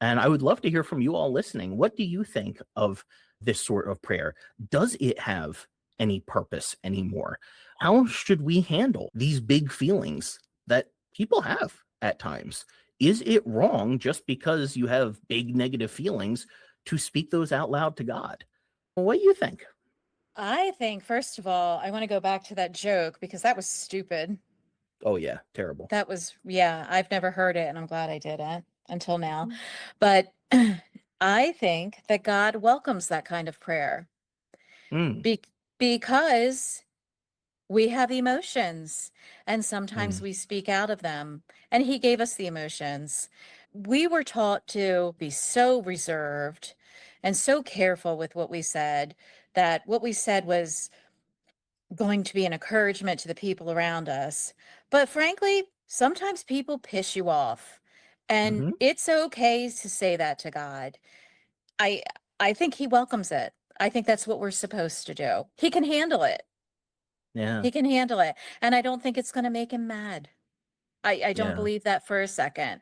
A: And I would love to hear from you all listening. What do you think of this sort of prayer? Does it have any purpose anymore? How should we handle these big feelings that people have at times? is it wrong just because you have big negative feelings to speak those out loud to God? What do you think?
B: I think, first of all, I want to go back to that joke because that was stupid.
A: Oh, yeah, terrible.
B: That was, yeah, I've never heard it and I'm glad I didn't until now. But I think that God welcomes that kind of prayer
A: Mm,
B: be- because we have emotions and sometimes
A: mm,
B: we speak out of them, and He gave us the emotions. We were taught to be so reserved and so careful with what we said, that what we said was going to be an encouragement to the people around us. But frankly, sometimes people piss you off, and
A: hmm.
B: it's okay to say that to God. I I think He welcomes it. I think that's what we're supposed to do. He can handle it.
A: Yeah,
B: He can handle it. And I don't think it's going to make him mad. I don't
A: yeah.
B: believe that for a second,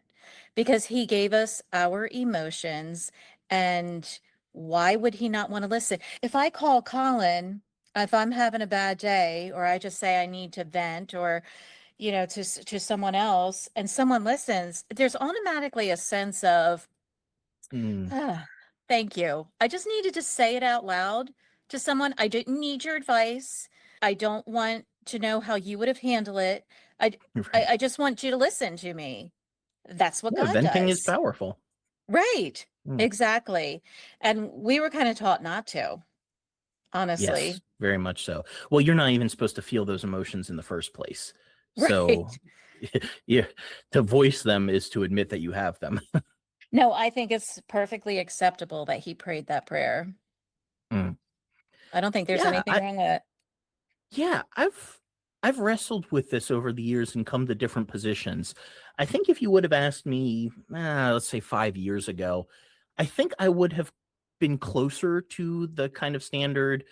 B: because He gave us our emotions. And why would He not want to listen? If I call Colin, if I'm having a bad day, or I just say I need to vent, or, to someone else, and someone listens, there's automatically a sense of,
A: Mm,
B: ah, thank you. I just needed to say it out loud to someone. I didn't need your advice. I don't want to know how you would have handled it. I, I,
A: right.
B: I just want you to listen to me. That's what
A: Yeah,
B: God
A: venting is
B: does.
A: powerful.
B: Right.
A: Mm.
B: Exactly. And we were kind of taught not to,
A: Yes,
B: honestly.
A: very much so. Well, you're not even supposed to feel those emotions in the first place. So,
B: Right.
A: yeah, to voice them is to admit that you have them.
B: No, I think it's perfectly acceptable that he prayed that prayer.
A: Mm.
B: I don't think there's
A: Yeah,
B: anything wrong with it.
A: yeah, I've wrestled with this over the years and come to different positions. I think if you would have asked me, let's say 5 years ago, I think I would have been closer to the kind of standard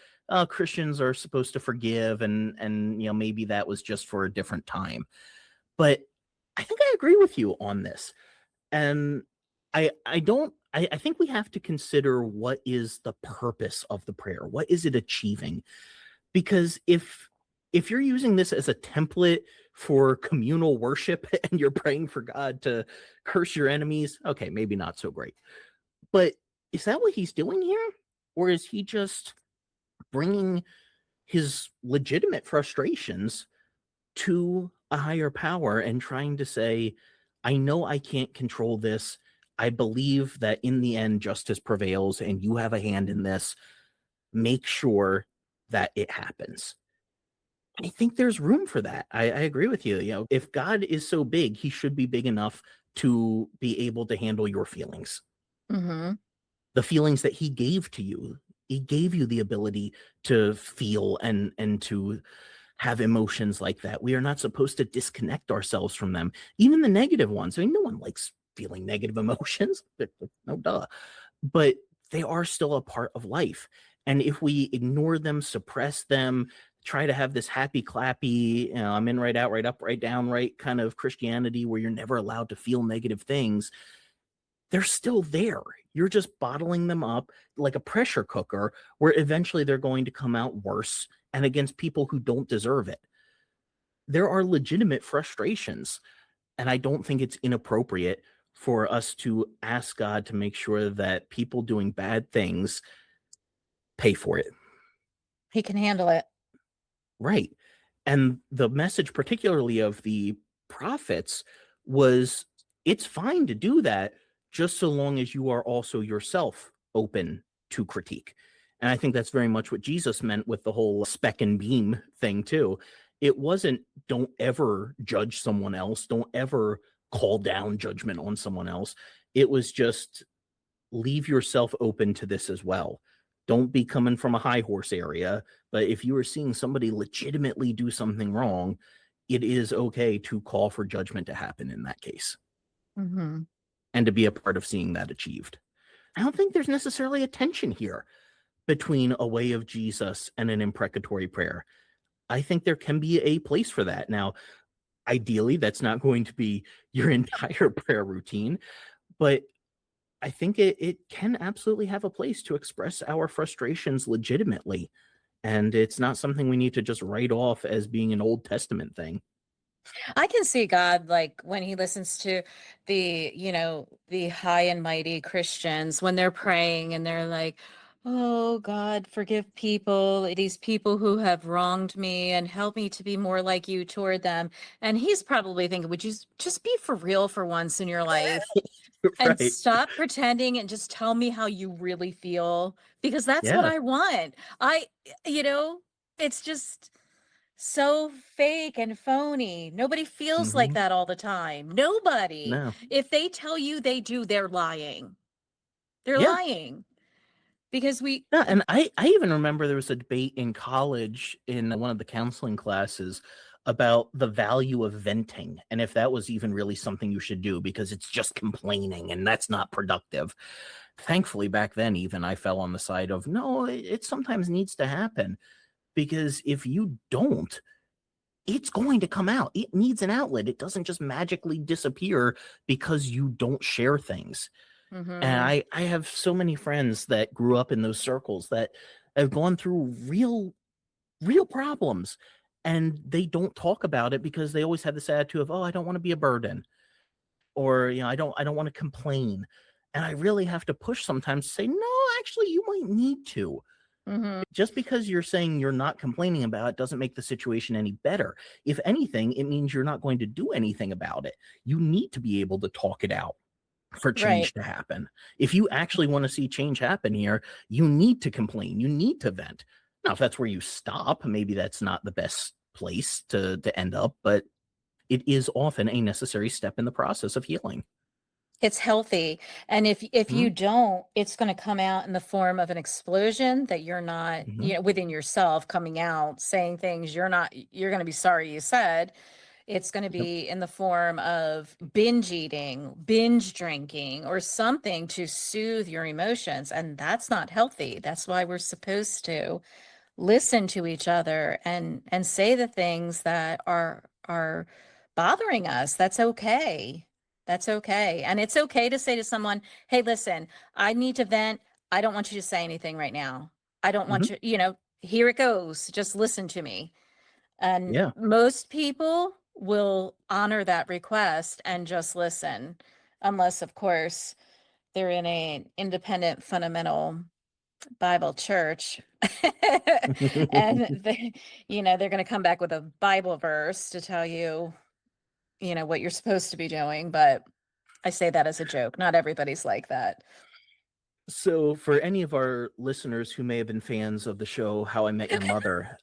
A: Christians are supposed to forgive, and maybe that was just for a different time. But I think I agree with you on this. And I don't I think we have to consider what is the purpose of the prayer. What is it achieving? Because if you're using this as a template for communal worship and you're praying for God to curse your enemies, okay, maybe not so great. But is that what he's doing here? Or is he just bringing his legitimate frustrations to a higher power and trying to say, I know I can't control this. I believe that in the end, justice prevails and you have a hand in this. Make sure that it happens. I think there's room for that. I agree with you. If God is so big, he should be big enough to be able to handle your feelings,
B: Mm-hmm.
A: the feelings that he gave to you. He gave you the ability to feel and to have emotions like that. We are not supposed to disconnect ourselves from them, even the negative ones. I mean, no one likes feeling negative emotions. No duh. But they are still a part of life. And if we ignore them, suppress them, try to have this happy clappy, I'm in, right out, right up, right down, right kind of Christianity where you're never allowed to feel negative things, they're still there. You're just bottling them up like a pressure cooker where eventually they're going to come out worse and against people who don't deserve it. There are legitimate frustrations, and I don't think it's inappropriate for us to ask God to make sure that people doing bad things pay for it.
B: He can handle it.
A: Right. And the message, particularly of the prophets, was it's fine to do that just so long as you are also yourself open to critique. And I think that's very much what Jesus meant with the whole speck and beam thing, too. It wasn't don't ever judge someone else, don't ever call down judgment on someone else. It was just leave yourself open to this as well. Don't be coming from a high horse area, but if you are seeing somebody legitimately do something wrong, it is okay to call for judgment to happen in that case
B: Mm-hmm.
A: and to be a part of seeing that achieved. I don't think there's necessarily a tension here between a way of Jesus and an imprecatory prayer. I think there can be a place for that. Now, ideally, that's not going to be your entire prayer routine, but I think it can absolutely have a place to express our frustrations legitimately. And it's not something we need to just write off as being an Old Testament thing.
B: I can see God like when he listens to the high and mighty Christians when they're praying and they're like, "Oh God, forgive people, these people who have wronged me and help me to be more like you toward them." And he's probably thinking, "Would you just be for real for once in your life and
A: Right.
B: stop pretending and just tell me how you really feel? Because that's what
A: Yeah.
B: I want." I, you know, it's just so fake and phony. Nobody feels like
A: Hmm.
B: that all the time. Nobody.
A: No.
B: If they tell you they do, they're lying. They're
A: Yeah.
B: lying because
A: Yeah, and I even remember there was a debate in college in one of the counseling classes about the value of venting and if that was even really something you should do because it's just complaining and that's not productive. Thankfully, back then, even I fell on the side of no, it sometimes needs to happen because if you don't, it's going to come out. It needs an outlet. It doesn't just magically disappear because you don't share things. And
B: hmm
A: I have so many friends that grew up in those circles that have gone through real problems and they don't talk about it because they always have this attitude of, oh, I don't want to be a burden, or I don't want to complain. And I really have to push sometimes to say, no, actually, you might need to.
B: hmm
A: Just because you're saying you're not complaining about it doesn't make the situation any better. If anything, it means you're not going to do anything about it. You need to be able to talk it out for
B: Right.
A: change to happen. If you actually want to see change happen here, you need to complain. You need to vent. Now, if that's where you stop, maybe that's not the best place to end up, but it is often a necessary step in the process of healing.
B: It's healthy. And if you
A: Mhm,
B: don't, it's going to come out in the form of an explosion that you're not,
A: mhm,
B: within yourself coming out, saying things you're going to be sorry you said. It's going to
A: yep,
B: be in the form of binge eating, binge drinking, or something to soothe your emotions. And that's not healthy. That's why we're supposed to listen to each other and say the things that are bothering us. That's okay. That's okay. And it's okay to say to someone, "Hey, listen, I need to vent. I don't want you to say anything right now. I don't
A: mhm,
B: want you, here it goes. Just listen to me." And
A: yeah.
B: most people will honor that request and just listen, unless, of course, they're in an independent fundamental Bible church. And they're going to come back with a Bible verse to tell you, what you're supposed to be doing. But I say that as a joke. Not everybody's like that.
A: So, for any of our listeners who may have been fans of the show How I Met Your Mother,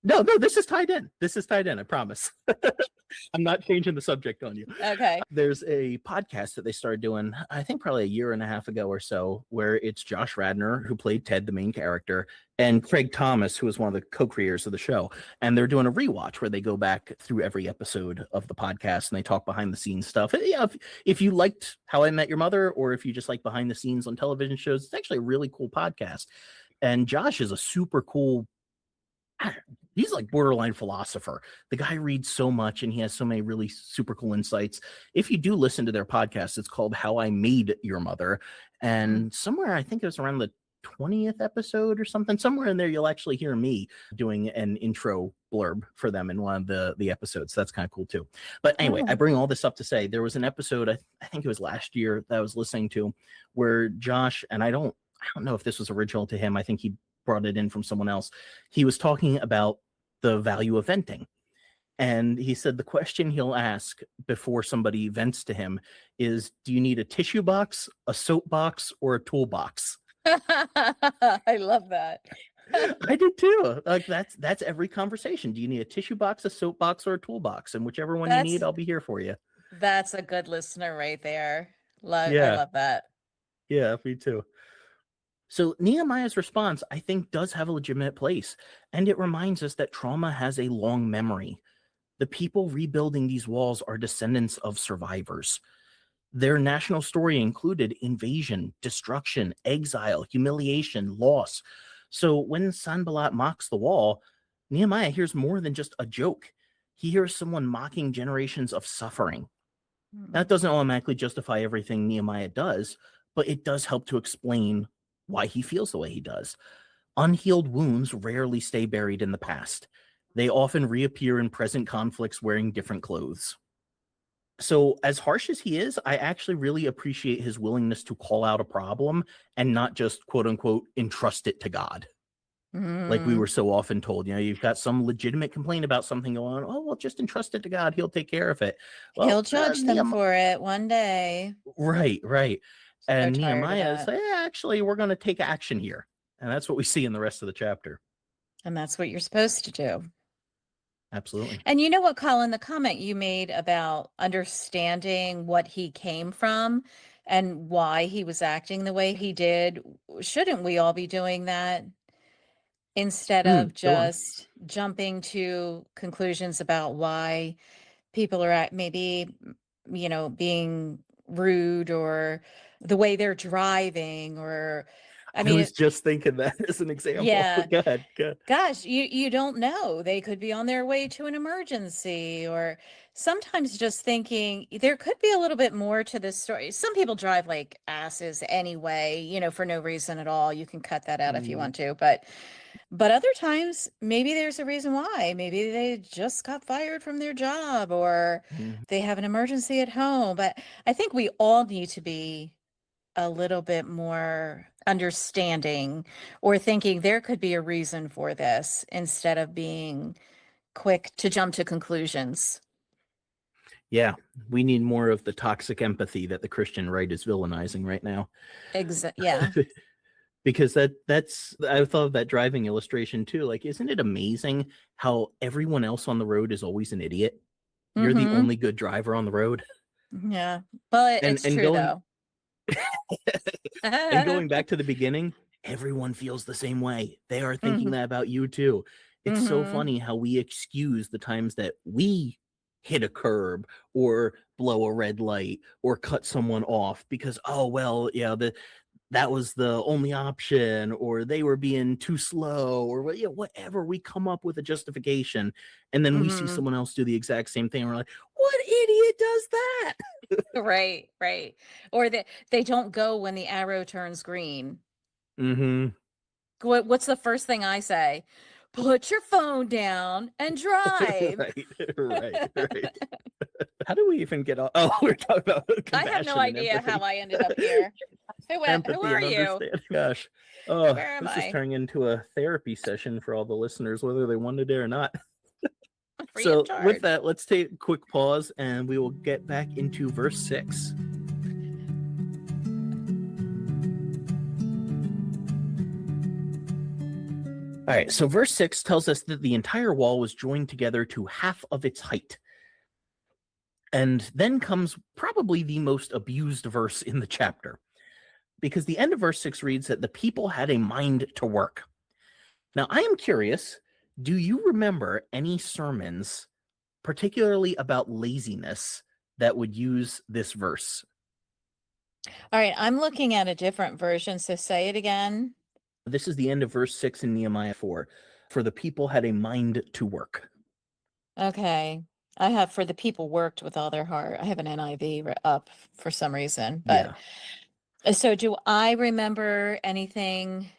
A: no, no, this is tied in. This is tied in, I promise. I'm not changing the subject on you.
B: Okay.
A: There's a podcast that they started doing, I think probably a year and a half ago or so, where it's Josh Radnor, who played Ted, the main character, and Craig Thomas, who was one of the co-creators of the show. And they're doing a rewatch where they go back through every episode of the podcast and they talk behind the scenes stuff. Yeah, if you liked How I Met Your Mother, or if you just like behind the scenes on television shows, it's actually a really cool podcast. And Josh is a super cool, he's like borderline philosopher. The guy reads so much and he has so many really super cool insights. If you do listen to their podcast, it's called How I Made Your Mother.
B: Mm.
A: And somewhere, I think it was around the 20th episode or something, somewhere in there, you'll actually hear me doing an intro blurb for them in one of the episodes. That's kind of cool too. But anyway, I
B: Oh.
A: bring all this up to say there was an episode, I think it was last year, that I was listening to, where Josh, and I don't know if this was original to him. I think he brought it in from someone else. He was talking about the value of venting. And he said the question he'll ask before somebody vents to him is, do you need a tissue box, a soap box, or a toolbox?
B: I love that.
A: I did too. Like that's every conversation. Do you need a tissue box, a soap box, or a toolbox? And whichever one you need,
B: That's
A: I'll be here for you.
B: that's a good listener right there. I
A: Yeah,
B: love that.
A: yeah, me too. So Nehemiah's response, I think, does have a legitimate place, and it reminds us that trauma has a long memory. The people rebuilding these walls are descendants of survivors. Their national story included invasion, destruction, exile, humiliation, loss. So when Sanballat mocks the wall, Nehemiah hears more than just a joke. He hears someone mocking generations of suffering.
B: Mm.
A: That doesn't automatically justify everything Nehemiah does, but it does help to explain why he feels the way he does. Unhealed wounds rarely stay buried in the past. They often reappear in present conflicts wearing different clothes. So, as harsh as he is, I actually really appreciate his willingness to call out a problem and not just quote unquote entrust it to God. Like we
B: Mm.
A: were so often told, you've got some legitimate complaint about something going on. Oh, well, just entrust it to God. He'll take care of it.
B: He'll
A: Well,
B: judge them for it one day.
A: right, right.
B: So
A: And
B: tired of
A: Nehemiah is
B: that.
A: like, actually, we're going to take action here. And that's what we see in the rest of the chapter.
B: And that's what you're supposed to do.
A: Absolutely.
B: And you know what, Colin, the comment you made about understanding what he came from and why he was acting the way he did, shouldn't we all be doing that instead of
A: Go on.
B: just jumping to conclusions about why people are maybe, being rude or the way they're driving or, I
A: I
B: mean,
A: was just thinking that as an example.
B: yeah.
A: Go ahead.
B: Gosh, you don't know. They could be on their way to an emergency, or sometimes just thinking there could be a little bit more to this story. Some people drive like asses anyway, for no reason at all. You can cut that out if you want to, but other times maybe there's a reason why. Maybe they just got fired from their job or
A: Mhm.
B: they have an emergency at home. But I think we all need to be a little bit more understanding or thinking there could be a reason for this instead of being quick to jump to conclusions.
A: Yeah, we need more of the toxic empathy that the Christian right is villainizing right now.
B: Yeah.
A: Because that's I thought of that driving illustration too. Like, isn't it amazing how everyone else on the road is always an idiot? You're the
B: Mm-hmm.
A: only good driver on the road.
B: Yeah. But
A: And
B: it's
A: and
B: true
A: going
B: though.
A: and going back to the beginning, everyone feels the same way. They are thinking
B: Mm-hmm.
A: that about you too. It's so
B: Mm-hmm.
A: funny how we excuse the times that we hit a curb or blow a red light or cut someone off because, oh well, yeah, that was the only option, or they were being too slow, or whatever. We come up with a justification, and then we see
B: Mm-hmm.
A: someone else do the exact same thing. And we're like, what idiot does that?
B: Right, right. Or that they don't go when the arrow turns green.
A: Mm-hmm.
B: What's the first thing I say? Put your phone down and drive.
A: Right, right. How do we even get off? Oh, we're talking about
B: I have no
A: compassion and
B: idea how
A: empathy.
B: I ended up here. Who
A: Empathy
B: are
A: and
B: you?
A: understanding. Gosh, oh,
B: Where am
A: this is
B: I?
A: turning into a therapy session for all the listeners, whether they wanted it or not.
B: Free of
A: So, with
B: charge.
A: that, let's take a quick pause, and we will get back into verse 6. All right, so verse 6 tells us that the entire wall was joined together to half of its height. And then comes probably the most abused verse in the chapter, because the end of verse 6 reads that the people had a mind to work. Now, I am curious, do you remember any sermons, particularly about laziness, that would use this verse?
B: All right, I'm looking at a different version, so say it again.
A: This is the end of verse 6 in Nehemiah 4. For the people had a mind to work.
B: Okay. I have for the people worked with all their heart. I have an NIV up for some reason. But so do I remember anything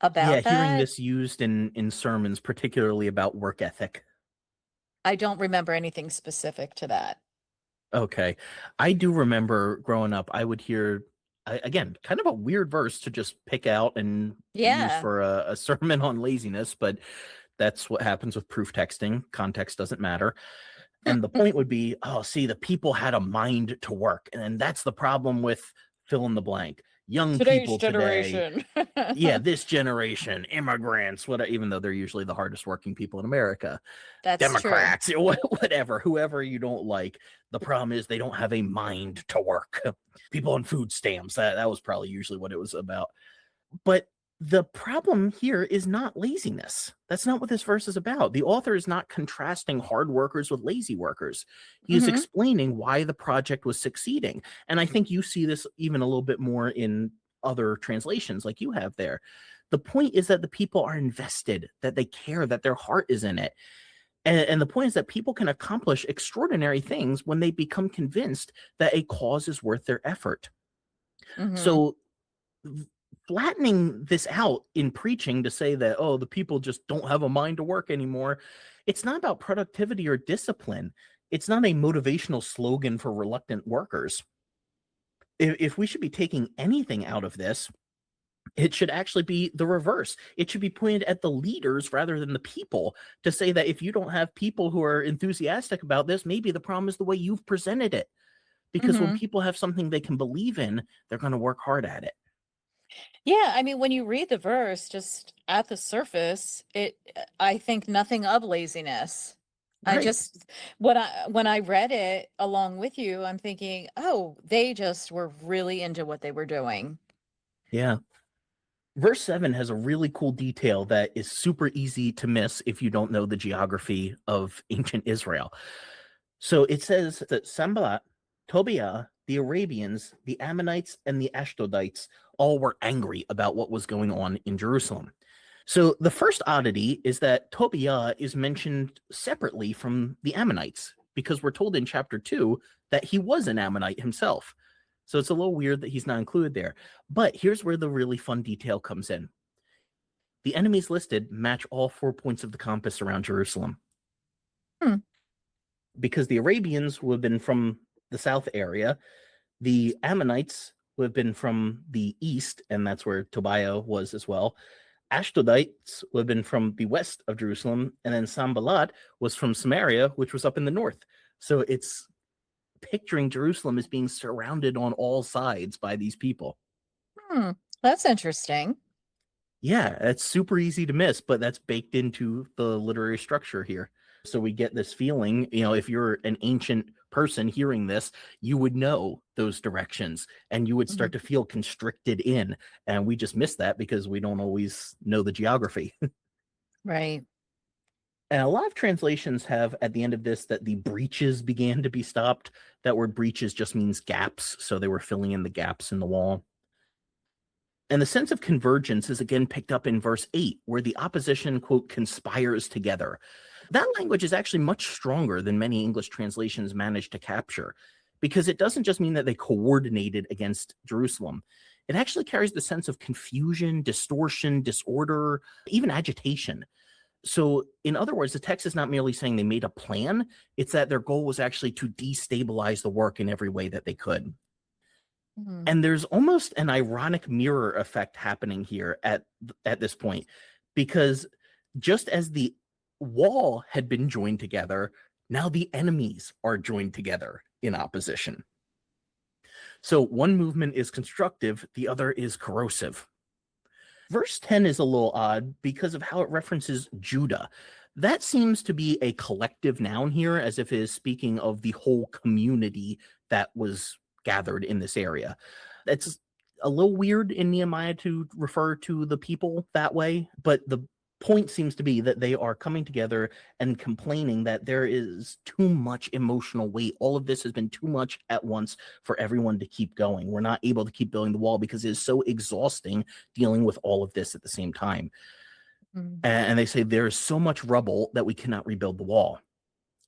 A: Yeah,
B: about
A: hearing
B: that?
A: this used in sermons, particularly about work ethic.
B: I don't remember anything specific to that.
A: Okay. I do remember growing up, I would hear, again, kind of a weird verse to just pick out and use
B: Yeah.
A: for a sermon on laziness, but that's what happens with proof texting. Context doesn't matter. And the point would be, oh, see, the people had a mind to work. And that's the problem with fill in the blank. Young
B: Today's
A: people today,
B: generation.
A: yeah, this generation, immigrants, even though they're usually the hardest working people in America,
B: That's true.
A: Democrats, whatever, whoever you don't like. The problem is they don't have a mind to work. People on food stamps, that was probably usually what it was about. But the problem here is not laziness. That's not what this verse is about. The author is not contrasting hard workers with lazy workers. He is
B: Mhm.
A: explaining why the project was succeeding. And I think you see this even a little bit more in other translations like you have there. The point is that the people are invested, that they care, that their heart is in it. And the point is that people can accomplish extraordinary things when they become convinced that a cause is worth their effort.
B: Mhm.
A: So flattening this out in preaching to say that, oh, the people just don't have a mind to work anymore It's not about productivity or discipline. It's not a motivational slogan for reluctant workers. If we should be taking anything out of this, it should actually be the reverse. It should be pointed at the leaders rather than the people, to say that if you don't have people who are enthusiastic about this, maybe the problem is the way you've presented it. Because when
B: Hmm.
A: people have something they can believe in, they're going to work hard at it.
B: Yeah, I mean, when you read the verse just at the surface, I think nothing of laziness. I
A: Right.
B: just when I read it along with you, I'm thinking, oh, they just were really into what they were doing.
A: Yeah. Verse 7 has a really cool detail that is super easy to miss if you don't know the geography of ancient Israel. So it says that Sambalat, Tobiah, the Arabians, the Ammonites, and the Ashdodites all were angry about what was going on in Jerusalem. So the first oddity is that Tobiah is mentioned separately from the Ammonites, because we're told in chapter 2 that he was an Ammonite himself. So it's a little weird that he's not included there. But here's where the really fun detail comes in. The enemies listed match all 4 points of the compass around Jerusalem,
B: Hmm.
A: because the Arabians would have been from the south area, the Ammonites would have been from the east, and that's where Tobiah was as well. Ashdodites would have been from the west of Jerusalem, and then Sambalat was from Samaria, which was up in the north. So it's picturing Jerusalem as being surrounded on all sides by these people.
B: Hmm. That's interesting.
A: Yeah, that's super easy to miss, but that's baked into the literary structure here. So we get this feeling, if you're an ancient person hearing this, you would know those directions and you would start
B: Mhm.
A: to feel constricted in. And we just miss that because we don't always know the geography.
B: Right.
A: And a lot of translations have at the end of this that the breaches began to be stopped. That word breaches just means gaps. So they were filling in the gaps in the wall. And the sense of convergence is again picked up in verse 8, where the opposition, quote, conspires together. That language is actually much stronger than many English translations manage to capture, because it doesn't just mean that they coordinated against Jerusalem. It actually carries the sense of confusion, distortion, disorder, even agitation. So, in other words, the text is not merely saying they made a plan, it's that their goal was actually to destabilize the work in every way that they could.
B: Mhm.
A: And there's almost an ironic mirror effect happening here at this point, because just as the wall had been joined together, now the enemies are joined together in opposition. So one movement is constructive, the other is corrosive. Verse 10 is a little odd because of how it references Judah. That seems to be a collective noun here, as if it is speaking of the whole community that was gathered in this area. It's a little weird in Nehemiah to refer to the people that way, but the point seems to be that they are coming together and complaining that there is too much emotional weight. All of this has been too much at once for everyone to keep going. We're not able to keep building the wall because it is so exhausting dealing with all of this at the same time.
B: Mhm.
A: And they say there's so much rubble that we cannot rebuild the wall.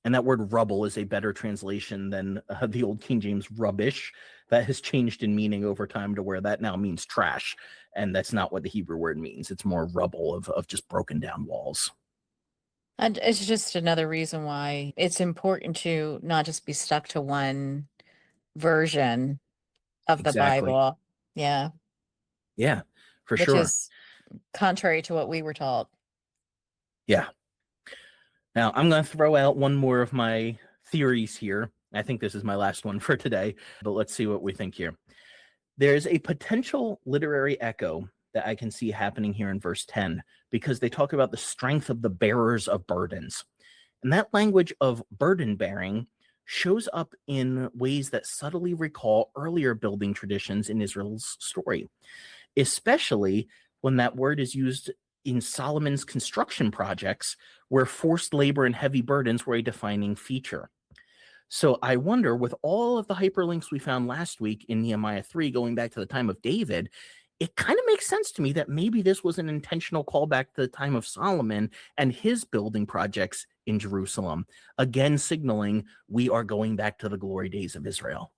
A: And that word rubble is a better translation than the old King James rubbish. That has changed in meaning over time to where that now means trash. And that's not what the Hebrew word means. It's more rubble of just broken down walls.
B: And it's just another reason why it's important to not just be stuck to one version of the
A: Exactly.
B: Bible. Yeah,
A: Yeah, for
B: which
A: sure.
B: is contrary to what we were taught.
A: Yeah. Now, I'm going to throw out one more of my theories here. I think this is my last one for today, but let's see what we think here. There's a potential literary echo that I can see happening here in verse 10, because they talk about the strength of the bearers of burdens. And that language of burden bearing shows up in ways that subtly recall earlier building traditions in Israel's story, especially when that word is used in Solomon's construction projects, where forced labor and heavy burdens were a defining feature. So I wonder, with all of the hyperlinks we found last week in Nehemiah 3 going back to the time of David, it kind of makes sense to me that maybe this was an intentional callback to the time of Solomon and his building projects in Jerusalem, again signaling we are going back to the glory days of Israel.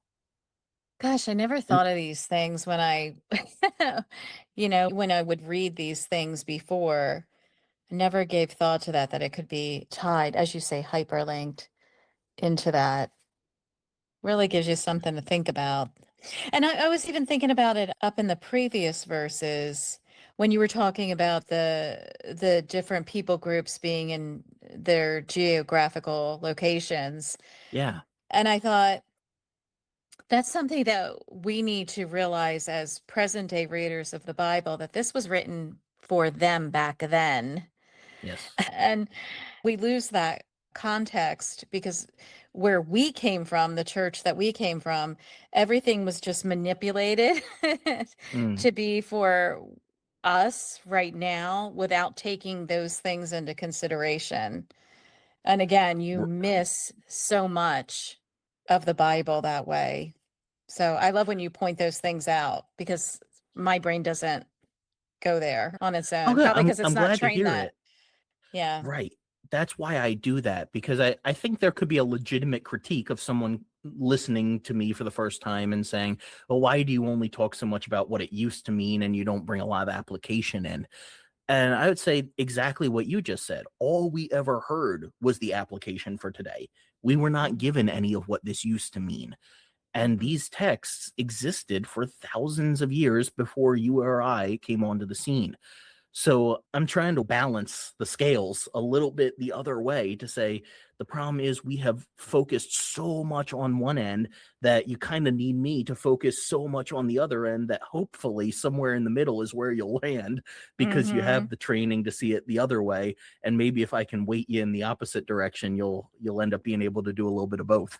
B: Gosh, I never
A: And
B: thought of these things when I, when I would read these things before. never gave thought to that it could be tied, as you say, hyperlinked into that. Really gives you something to think about. And I was even thinking about it up in the previous verses when you were talking about the different people groups being in their geographical locations.
A: Yeah.
B: And I thought that's something that we need to realize as present day readers of the Bible, that this was written for them back then.
A: Yes.
B: And we lose that context because where we came from, the church that we came from, everything was just manipulated
A: Mm.
B: to be for us right now without taking those things into consideration. And again, you
A: R-
B: miss so much of the Bible that way. So I love when you point those things out because my brain doesn't go there on its
A: Oh,
B: own,
A: good.
B: probably because it's
A: I'm
B: not
A: glad to
B: trained
A: hear
B: that.
A: it.
B: Yeah.
A: Right. That's why I do that, because I think there could be a legitimate critique of someone listening to me for the first time and saying, well, why do you only talk so much about what it used to mean and you don't bring a lot of application in? And I would say exactly what you just said. All we ever heard was the application for today. We were not given any of what this used to mean. And
B: Mhm.
A: these texts existed for thousands of years before you or I came onto the scene. So I'm trying to balance the scales a little bit the other way to say the problem is we have focused so much on one end that you kind of need me to focus so much on the other end that hopefully somewhere in the middle is where you'll land because you have
B: Mhm.
A: the training to see it the other way. And maybe if I can weight you in the opposite direction, you'll end up being able to do a little bit of both.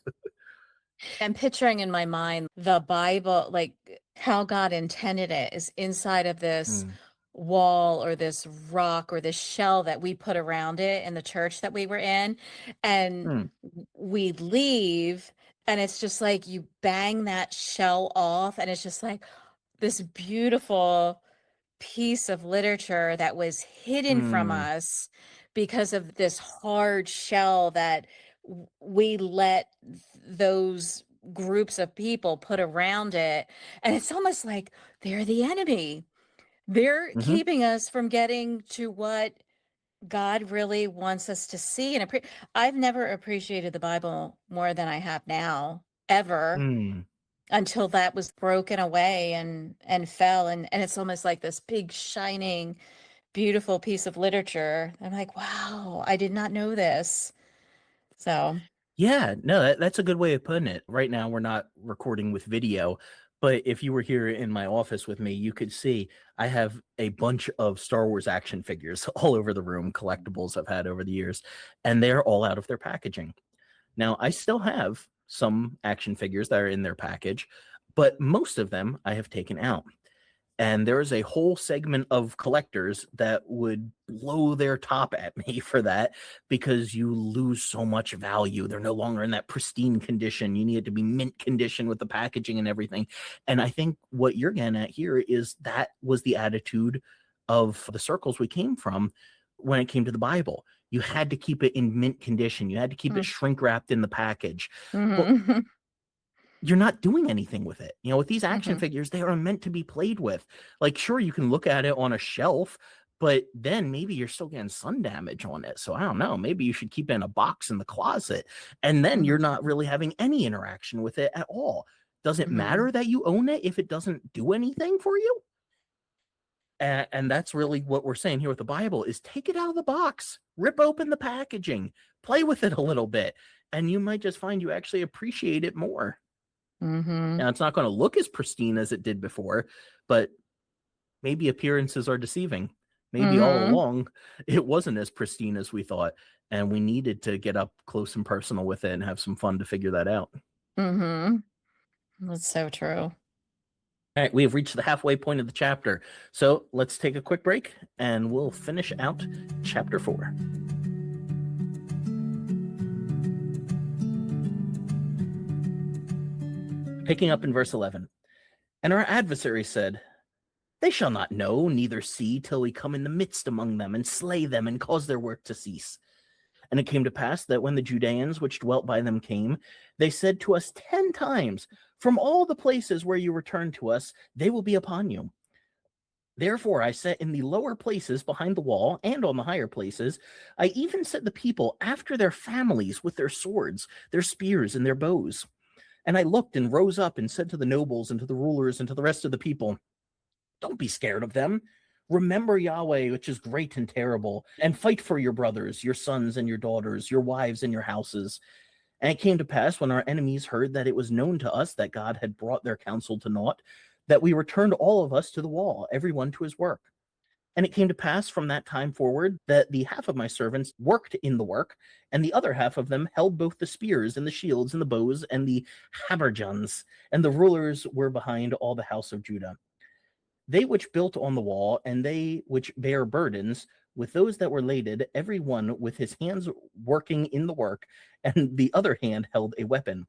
B: I'm picturing in my mind the Bible, like how God intended it is inside of this
A: Mm,
B: wall or this rock or this shell that we put around it in the church that we were in. And
A: mm,
B: we leave, and it's just like you bang that shell off, and it's just like this beautiful piece of literature that was hidden from
A: mm,
B: us because of this hard shell that we let those groups of people put around it. And it's almost like they're the enemy. They're
A: mhm,
B: keeping us from getting to what God really wants us to see. And I've never appreciated the Bible more than I have now, ever,
A: mm.
B: until that was broken away and fell. And it's almost like this big shining beautiful piece of literature. I'm like, wow, I did not know this. So,
A: Yeah, no, that's a good way of putting it. Right now, we're not recording with video, but if you were here in my office with me, you could see I have a bunch of Star Wars action figures all over the room, collectibles I've had over the years, and they're all out of their packaging. Now, I still have some action figures that are in their package, but most of them I have taken out. And there is a whole segment of collectors that would blow their top at me for that because you lose so much value. They're no longer in that pristine condition. You need it to be mint condition with the packaging and everything. And I think what you're getting at here is that was the attitude of the circles we came from when it came to the Bible. You had to keep it in mint condition. You had to keep it shrink wrapped in the package. Well,
B: mm-hmm.
A: you're not doing anything with it. With these action
B: hmm
A: figures, they are meant to be played with. Like, sure, you can look at it on a shelf, but then maybe you're still getting sun damage on it. So I don't know. Maybe you should keep it in a box in the closet. And then you're not really having any interaction with it at all. Does it
B: hmm
A: matter that you own it if it doesn't do anything for you? And that's really what we're saying here with the Bible is take it out of the box, rip open the packaging, play with it a little bit, and you might just find you actually appreciate it more.
B: hmm
A: Now, it's not going to look as pristine as it did before, but maybe appearances are deceiving. Maybe all
B: hmm
A: along it wasn't as pristine as we thought, and we needed to get up close and personal with it and have some fun to figure that out.
B: hmm That's so true.
A: All right, we have reached the halfway point of the chapter. So let's take a quick break and we'll finish out chapter 4. Picking up in verse 11. And our adversary said, they shall not know, neither see, till we come in the midst among them, and slay them, and cause their work to cease. And it came to pass that when the Judeans which dwelt by them came, they said to us 10 times, from all the places where you return to us, they will be upon you. Therefore, I set in the lower places behind the wall and on the higher places. I even set the people after their families with their swords, their spears, and their bows. And I looked and rose up and said to the nobles and to the rulers and to the rest of the people, don't be scared of them. Remember Yahweh, which is great and terrible, and fight for your brothers, your sons and your daughters, your wives and your houses. And it came to pass when our enemies heard that it was known to us that God had brought their counsel to naught, that we returned all of us to the wall, every one to his work. And it came to pass from that time forward that the half of my servants worked in the work, and the other half of them held both the spears and the shields and the bows and the habergeons, and the rulers were behind all the house of Judah. They which built on the wall, and they which bear burdens, with those that were laded, every one with his hands working in the work, and the other hand held a weapon.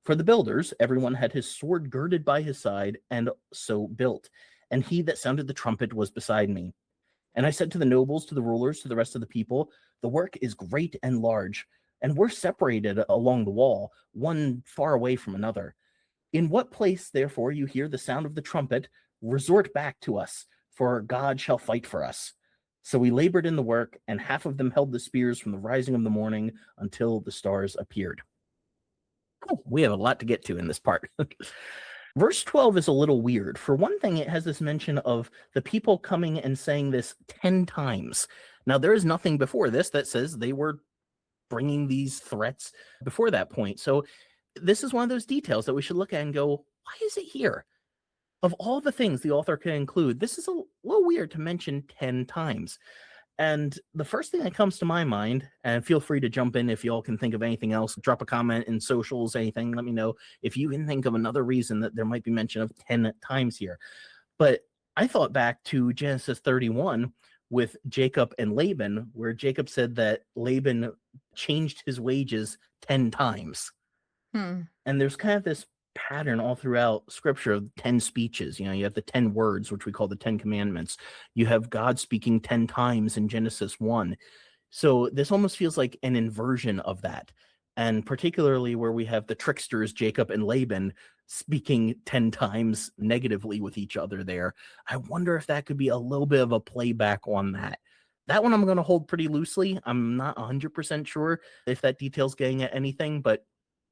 A: For the builders, everyone had his sword girded by his side, and so built. And he that sounded the trumpet was beside me. And I said to the nobles, to the rulers, to the rest of the people, the work is great and large, and we're separated along the wall, one far away from another. In what place, therefore, you hear the sound of the trumpet, resort back to us, for God shall fight for us. So we labored in the work, and half of them held the spears from the rising of the morning until the stars appeared. Oh, we have a lot to get to in this part. Verse 12 is a little weird. For one thing, it has this mention of the people coming and saying this 10 times. Now, there is nothing before this that says they were bringing these threats before that point. So this is one of those details that we should look at and go, why is it here? Of all the things the author can include, this is a little weird to mention 10 times. And the first thing that comes to my mind, and feel free to jump in if y'all can think of anything else, drop a comment in socials, anything, let me know if you can think of another reason that there might be mention of 10 times here. But I thought back to Genesis 31 with Jacob and Laban, where Jacob said that Laban changed his wages 10 times. And there's kind of this pattern all throughout scripture of 10 speeches. You know, you have the 10 words, which we call the 10 commandments. You have God speaking 10 times in Genesis 1. So this almost feels like an inversion of that. And particularly where we have the tricksters, Jacob and Laban, speaking 10 times negatively with each other there. I wonder if that could be a little bit of a playback on that. That one I'm going to hold pretty loosely. I'm not 100% sure if that detail's getting at anything, but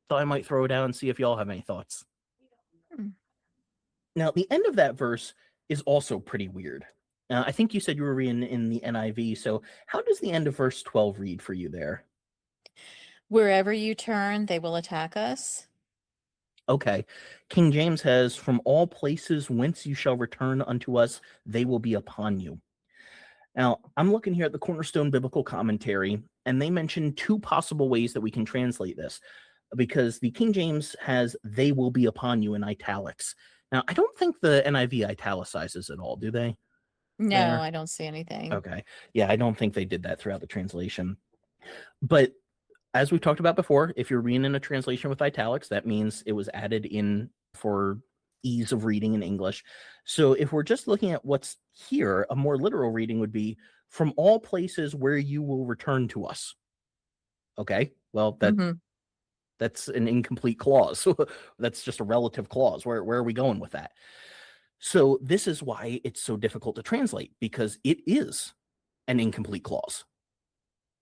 A: thought I might throw it out and see if y'all have any thoughts. Now, the end of that verse is also pretty weird. I think you said you were reading in the NIV, so how does the end of verse 12 read for you there?
B: Wherever you turn, they will attack us.
A: Okay. King James has, from all places whence you shall return unto us, they will be upon you. Now, I'm looking here at the Cornerstone Biblical Commentary, and they mention two possible ways that we can translate this, because the King James has they will be upon you in italics. Now, I don't think the NIV italicizes at all, do they?
B: No,
A: There?
B: I don't see anything.
A: Okay. Yeah, I don't think they did that throughout the translation. But as we talked about before, if you're reading in a translation with italics, that means it was added in for ease of reading in English. So if we're just looking at what's here, a more literal reading would be from all places where you will return to us. Okay, well, that's an incomplete clause. That's just a relative clause. Where are we going with that? So this is why it's so difficult to translate, because it is an incomplete clause.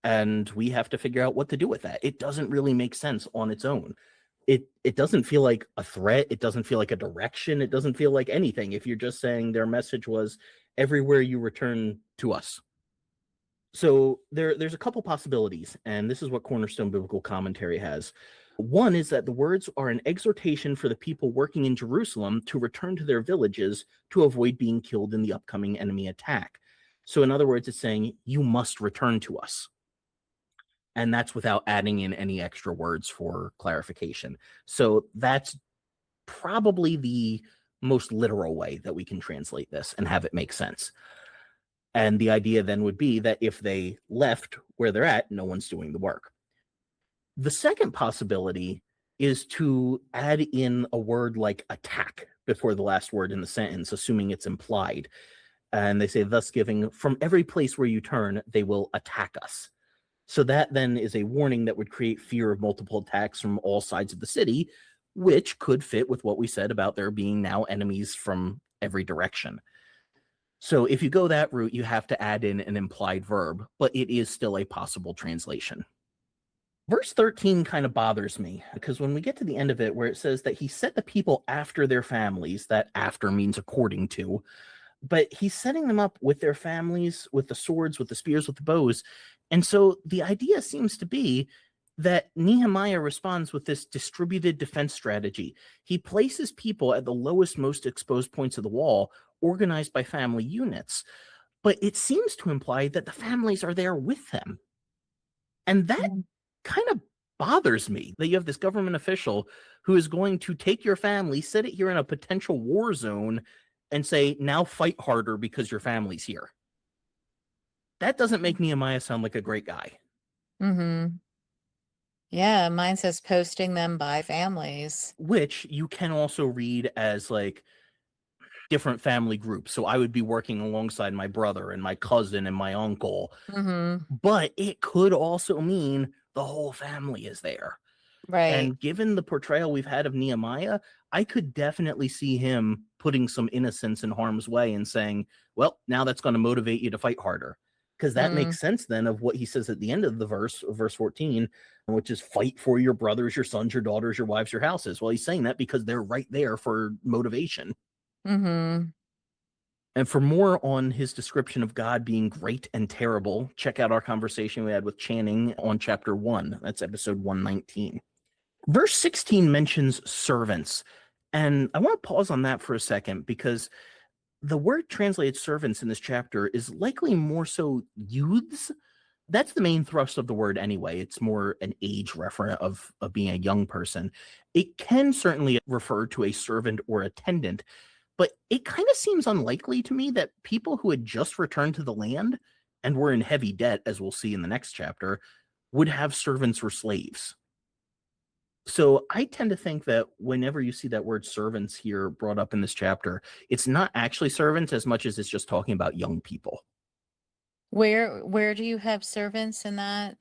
A: And we have to figure out what to do with that. It doesn't really make sense on its own. It doesn't feel like a threat. It doesn't feel like a direction. It doesn't feel like anything if you're just saying their message was everywhere you return to us. So there's a couple possibilities, and this is what Cornerstone Biblical Commentary has. One is that the words are an exhortation for the people working in Jerusalem to return to their villages to avoid being killed in the upcoming enemy attack. So in other words, it's saying, you must return to us. And that's without adding in any extra words for clarification. So that's probably the most literal way that we can translate this and have it make sense. And the idea then would be that if they left where they're at, no one's doing the work. The second possibility is to add in a word like attack before the last word in the sentence, assuming it's implied. And they say, thus giving, from every place where you turn, they will attack us. So that then is a warning that would create fear of multiple attacks from all sides of the city, which could fit with what we said about there being now enemies from every direction. So if you go that route, you have to add in an implied verb, but it is still a possible translation. Verse 13 kind of bothers me because when we get to the end of it, where it says that he set the people after their families, that after means according to, but he's setting them up with their families, with the swords, with the spears, with the bows. And so the idea seems to be that Nehemiah responds with this distributed defense strategy. He places people at the lowest, most exposed points of the wall, organized by family units. But it seems to imply that the families are there with them. And that
B: Mm.
A: kind of bothers me, that you have this government official who is going to take your family, set it here in a potential war zone, and say, now fight harder because your family's here. That doesn't make Nehemiah sound like a great guy.
B: Mm-hmm. Yeah, mine says posting them by families.
A: Which you can also read as like different family groups. So I would be working alongside my brother and my cousin and my uncle.
B: Mm-hmm.
A: But it could also mean the whole family is there.
B: Right.
A: And given the portrayal we've had of Nehemiah, I could definitely see him putting some innocents in harm's way and saying, well, now that's going to motivate you to fight harder. Because that
B: Mm.
A: makes sense then of what he says at the end of the verse, verse 14, which is fight for your brothers, your sons, your daughters, your wives, your houses. Well, he's saying that because they're right there for motivation.
B: Mm-hmm.
A: And for more on his description of God being great and terrible, check out our conversation we had with Channing on chapter 1. That's episode 119. Verse 16 mentions servants. And I want to pause on that for a second because the word translated servants in this chapter is likely more so youths. That's the main thrust of the word anyway. It's more an age referent of being a young person. It can certainly refer to a servant or attendant, but it kind of seems unlikely to me that people who had just returned to the land and were in heavy debt, as we'll see in the next chapter, would have servants or slaves. So I tend to think that whenever you see that word servants here brought up in this chapter, it's not actually servants as much as it's just talking about young people.
B: Where do you have servants in that?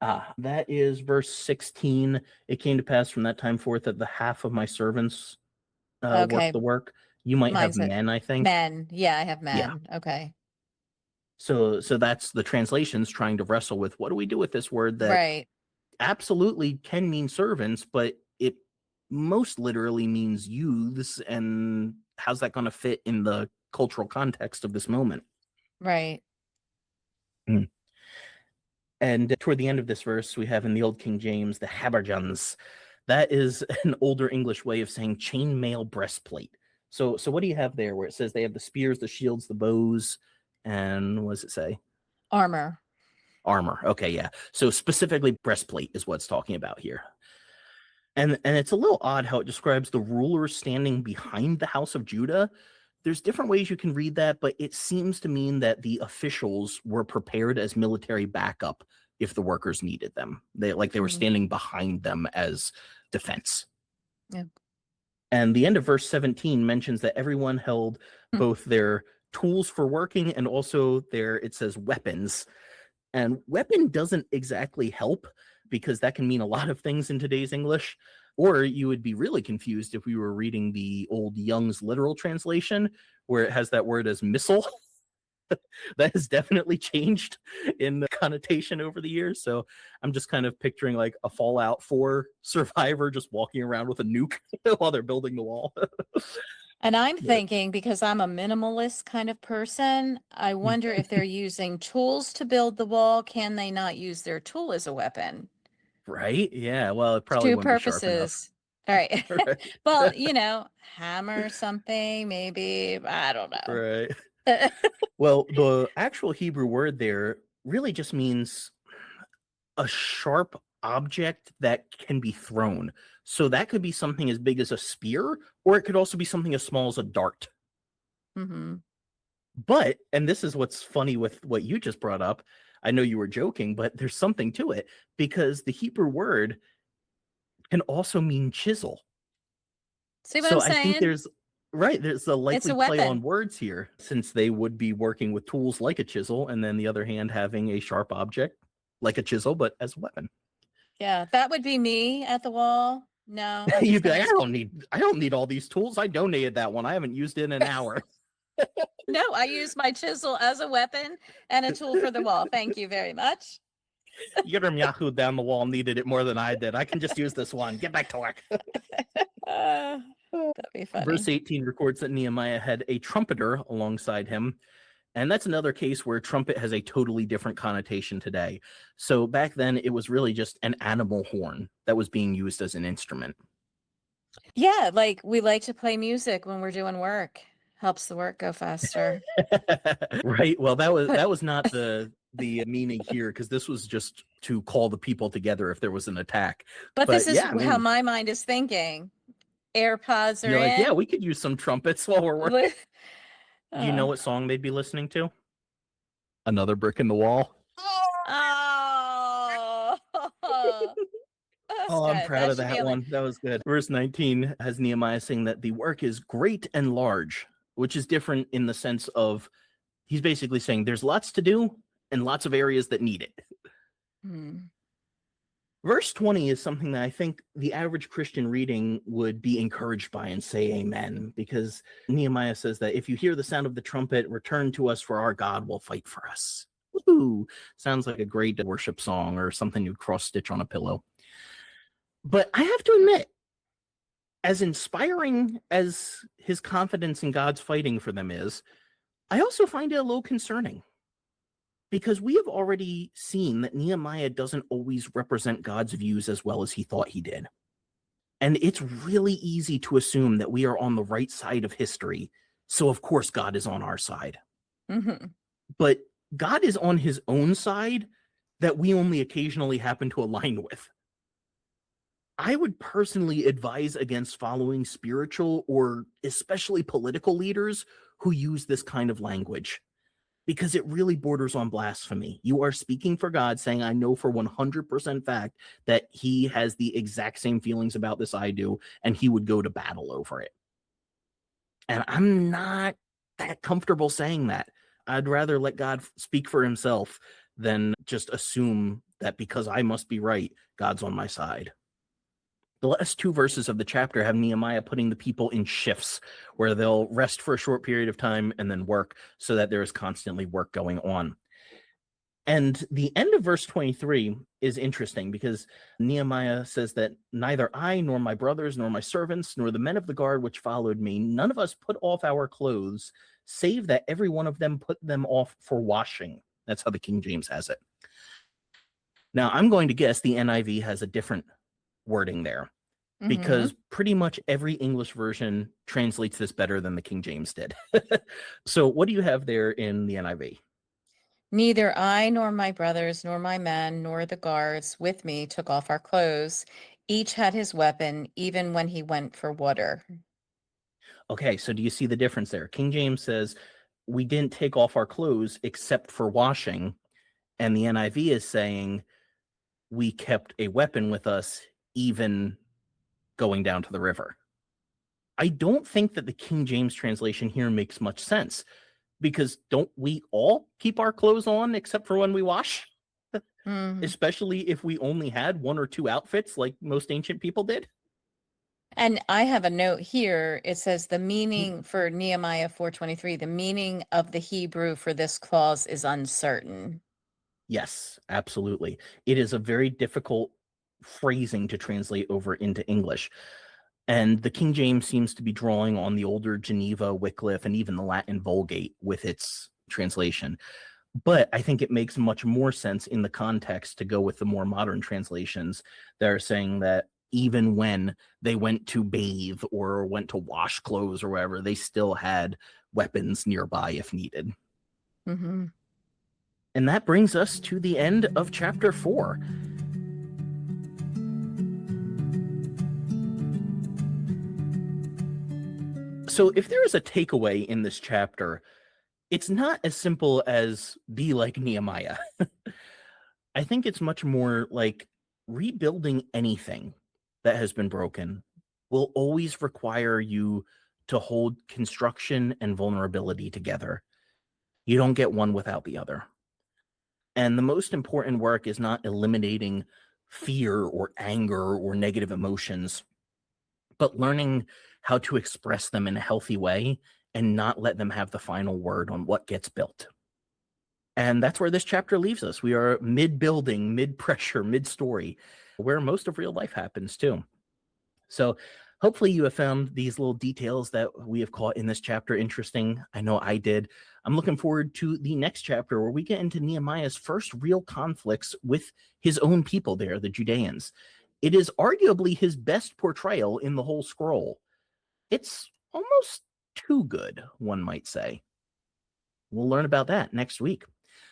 A: That is verse 16. It came to pass from that time forth that the half of my servants worked
B: Okay,
A: the work. You might have
B: mine's a
A: men, I think.
B: men. Yeah, I have
A: Yeah.
B: men. Okay.
A: So that's the translations trying to wrestle with what do we do with this word that
B: Right.
A: absolutely can mean servants, but it most literally means youths. And how's that going to fit in the cultural context of this moment?
B: Right.
A: Mm. And toward the end of this verse, we have in the Old King James, the habergeons. That is an older English way of saying chainmail breastplate. So what do you have there where it says they have the spears, the shields, the bows, and what does it say?
B: Armor.
A: Armor. Okay, yeah. So specifically breastplate is what it's talking about here. And it's a little odd how it describes the rulers standing behind the house of Judah. There's different ways you can read that, but it seems to mean that the officials were prepared as military backup if the workers needed them. They were
B: Mhm.
A: standing behind them as defense.
B: Yeah.
A: And the end of verse 17 mentions that everyone held
B: Hmm.
A: both their tools for working and also their, it says, weapons. And weapon doesn't exactly help because that can mean a lot of things in today's English. Or you would be really confused if we were reading the old Young's literal translation, where it has that word as missile. That has definitely changed in the connotation over the years. So I'm just kind of picturing like a Fallout 4 survivor just walking around with a nuke while they're building the wall.
B: And I'm
A: But,
B: thinking, because I'm a minimalist kind of person, I wonder if they're using tools to build the wall. Can they not use their tool as a weapon?
A: right? Yeah. Well, it probably
B: Two
A: wouldn't be sharp enough.
B: purposes. All right.
A: Right.
B: Well, hammer something, maybe. I don't know.
A: Right. Well, the actual Hebrew word there really just means a sharp object that can be thrown. So that could be something as big as a spear, or it could also be something as small as a dart.
B: Hmm.
A: But, and this is what's funny with what you just brought up, I know you were joking, but there's something to it because the Hebrew word can also mean chisel.
B: See what I'm
A: So I think
B: saying?
A: there's a
B: It's
A: likely
B: a
A: play on
B: weapon.
A: words here, since they would be working with tools like a chisel, and then the other hand having a sharp object like a chisel, but as a weapon.
B: Yeah, that would be me at the wall. No, I'm just
A: You'd be like,
B: gonna.
A: I don't need all these tools. I donated that one. I haven't used it in an hour.
B: No, I use my chisel as a weapon and a tool for the wall. Thank you very much.
A: Yerem Yahoo down the wall needed it more than I did. I can just use this one. Get back to work.
B: That'd be funny.
A: Verse 18 records that Nehemiah had a trumpeter alongside him. And that's another case where trumpet has a totally different connotation today. So back then, it was really just an animal horn that was being used as an instrument.
B: Yeah, like we like to play music when we're doing work. Helps the work go faster.
A: Right. Well, that was not the meaning here, because this was just to call the people together if there was an attack.
B: But this is
A: yeah,
B: how my mind is thinking. AirPods are
A: you're like,
B: in.
A: yeah, we could use some trumpets while we're working. Do you know
B: Oh.
A: what song they'd be listening to? Another Brick in the Wall.
B: Oh. That's
A: Oh, I'm
B: good.
A: proud of
B: should be
A: that
B: on the-
A: one. That was good. Verse 19 has Nehemiah saying that the work is great and large, which is different in the sense of he's basically saying there's lots to do and lots of areas that need it.
B: Hmm.
A: Verse 20 is something that I think the average Christian reading would be encouraged by and say amen, because Nehemiah says that if you hear the sound of the trumpet, return to us, for our God will fight for us. Woo! Sounds like a great worship song or something you'd cross-stitch on a pillow. But I have to admit, as inspiring as his confidence in God's fighting for them is, I also find it a little concerning. Because we have already seen that Nehemiah doesn't always represent God's views as well as he thought he did. And it's really easy to assume that we are on the right side of history. So, of course, God is on our side.
B: Mm-hmm.
A: But God is on his own side that we only occasionally happen to align with. I would personally advise against following spiritual or especially political leaders who use this kind of language, because it really borders on blasphemy. You are speaking for God, saying, I know for 100% fact that he has the exact same feelings about this I do, and he would go to battle over it. And I'm not that comfortable saying that. I'd rather let God speak for himself than just assume that because I must be right, God's on my side. The last two verses of the chapter have Nehemiah putting the people in shifts where they'll rest for a short period of time and then work, so that there is constantly work going on. And the end of verse 23 is interesting, because Nehemiah says that neither I nor my brothers nor my servants nor the men of the guard which followed me, none of us put off our clothes, save that every one of them put them off for washing. That's how the King James has it. Now, I'm going to guess the NIV has a different wording there, because pretty much every English version translates this better than the King James did. So what do you have there in the NIV?
B: Neither I nor my brothers nor my men nor the guards with me took off our clothes. Each had his weapon, even when he went for water.
A: Okay, so do you see the difference there? King James says we didn't take off our clothes except for washing, and the NIV is saying we kept a weapon with us even going down to the river. I don't think that the King James translation here makes much sense, because don't we all keep our clothes on except for when we wash? Especially if we only had one or two outfits like most ancient people did.
B: And I have a note here. It says the meaning for Nehemiah 4:23, the meaning of the Hebrew for this clause is uncertain.
A: Yes, absolutely. It is a very difficult phrasing to translate over into English. And the King James seems to be drawing on the older Geneva, Wycliffe, and even the Latin Vulgate with its translation. But I think it makes much more sense in the context to go with the more modern translations that are saying that even when they went to bathe or went to wash clothes or whatever, they still had weapons nearby if needed.
B: Mm-hmm.
A: And that brings us to the end of chapter 4. So if there is a takeaway in this chapter, it's not as simple as be like Nehemiah. I think it's much more like rebuilding anything that has been broken will always require you to hold construction and vulnerability together. You don't get one without the other. And the most important work is not eliminating fear or anger or negative emotions, but learning how to express them in a healthy way and not let them have the final word on what gets built. And that's where this chapter leaves us. We are mid-building, mid-pressure, mid-story, where most of real life happens too. So hopefully you have found these little details that we have caught in this chapter interesting. I know I did. I'm looking forward to the next chapter where we get into Nehemiah's first real conflicts with his own people there, the Judeans. It is arguably his best portrayal in the whole scroll. It's almost too good, one might say. We'll learn about that next week.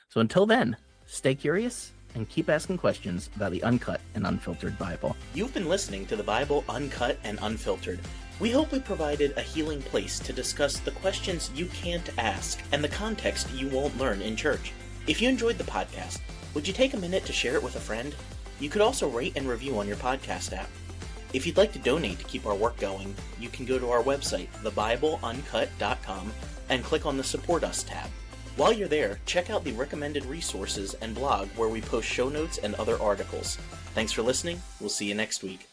A: So until then, stay curious and keep asking questions about the Uncut and Unfiltered Bible. You've been listening to the Bible Uncut and Unfiltered. We hope we provided a healing place to discuss the questions you can't ask and the context you won't learn in church. If you enjoyed the podcast, would you take a minute to share it with a friend? You could also rate and review on your podcast app. If you'd like to donate to keep our work going, you can go to our website, thebibleuncut.com, and click on the Support Us tab. While you're there, check out the recommended resources and blog where we post show notes and other articles. Thanks for listening. We'll see you next week.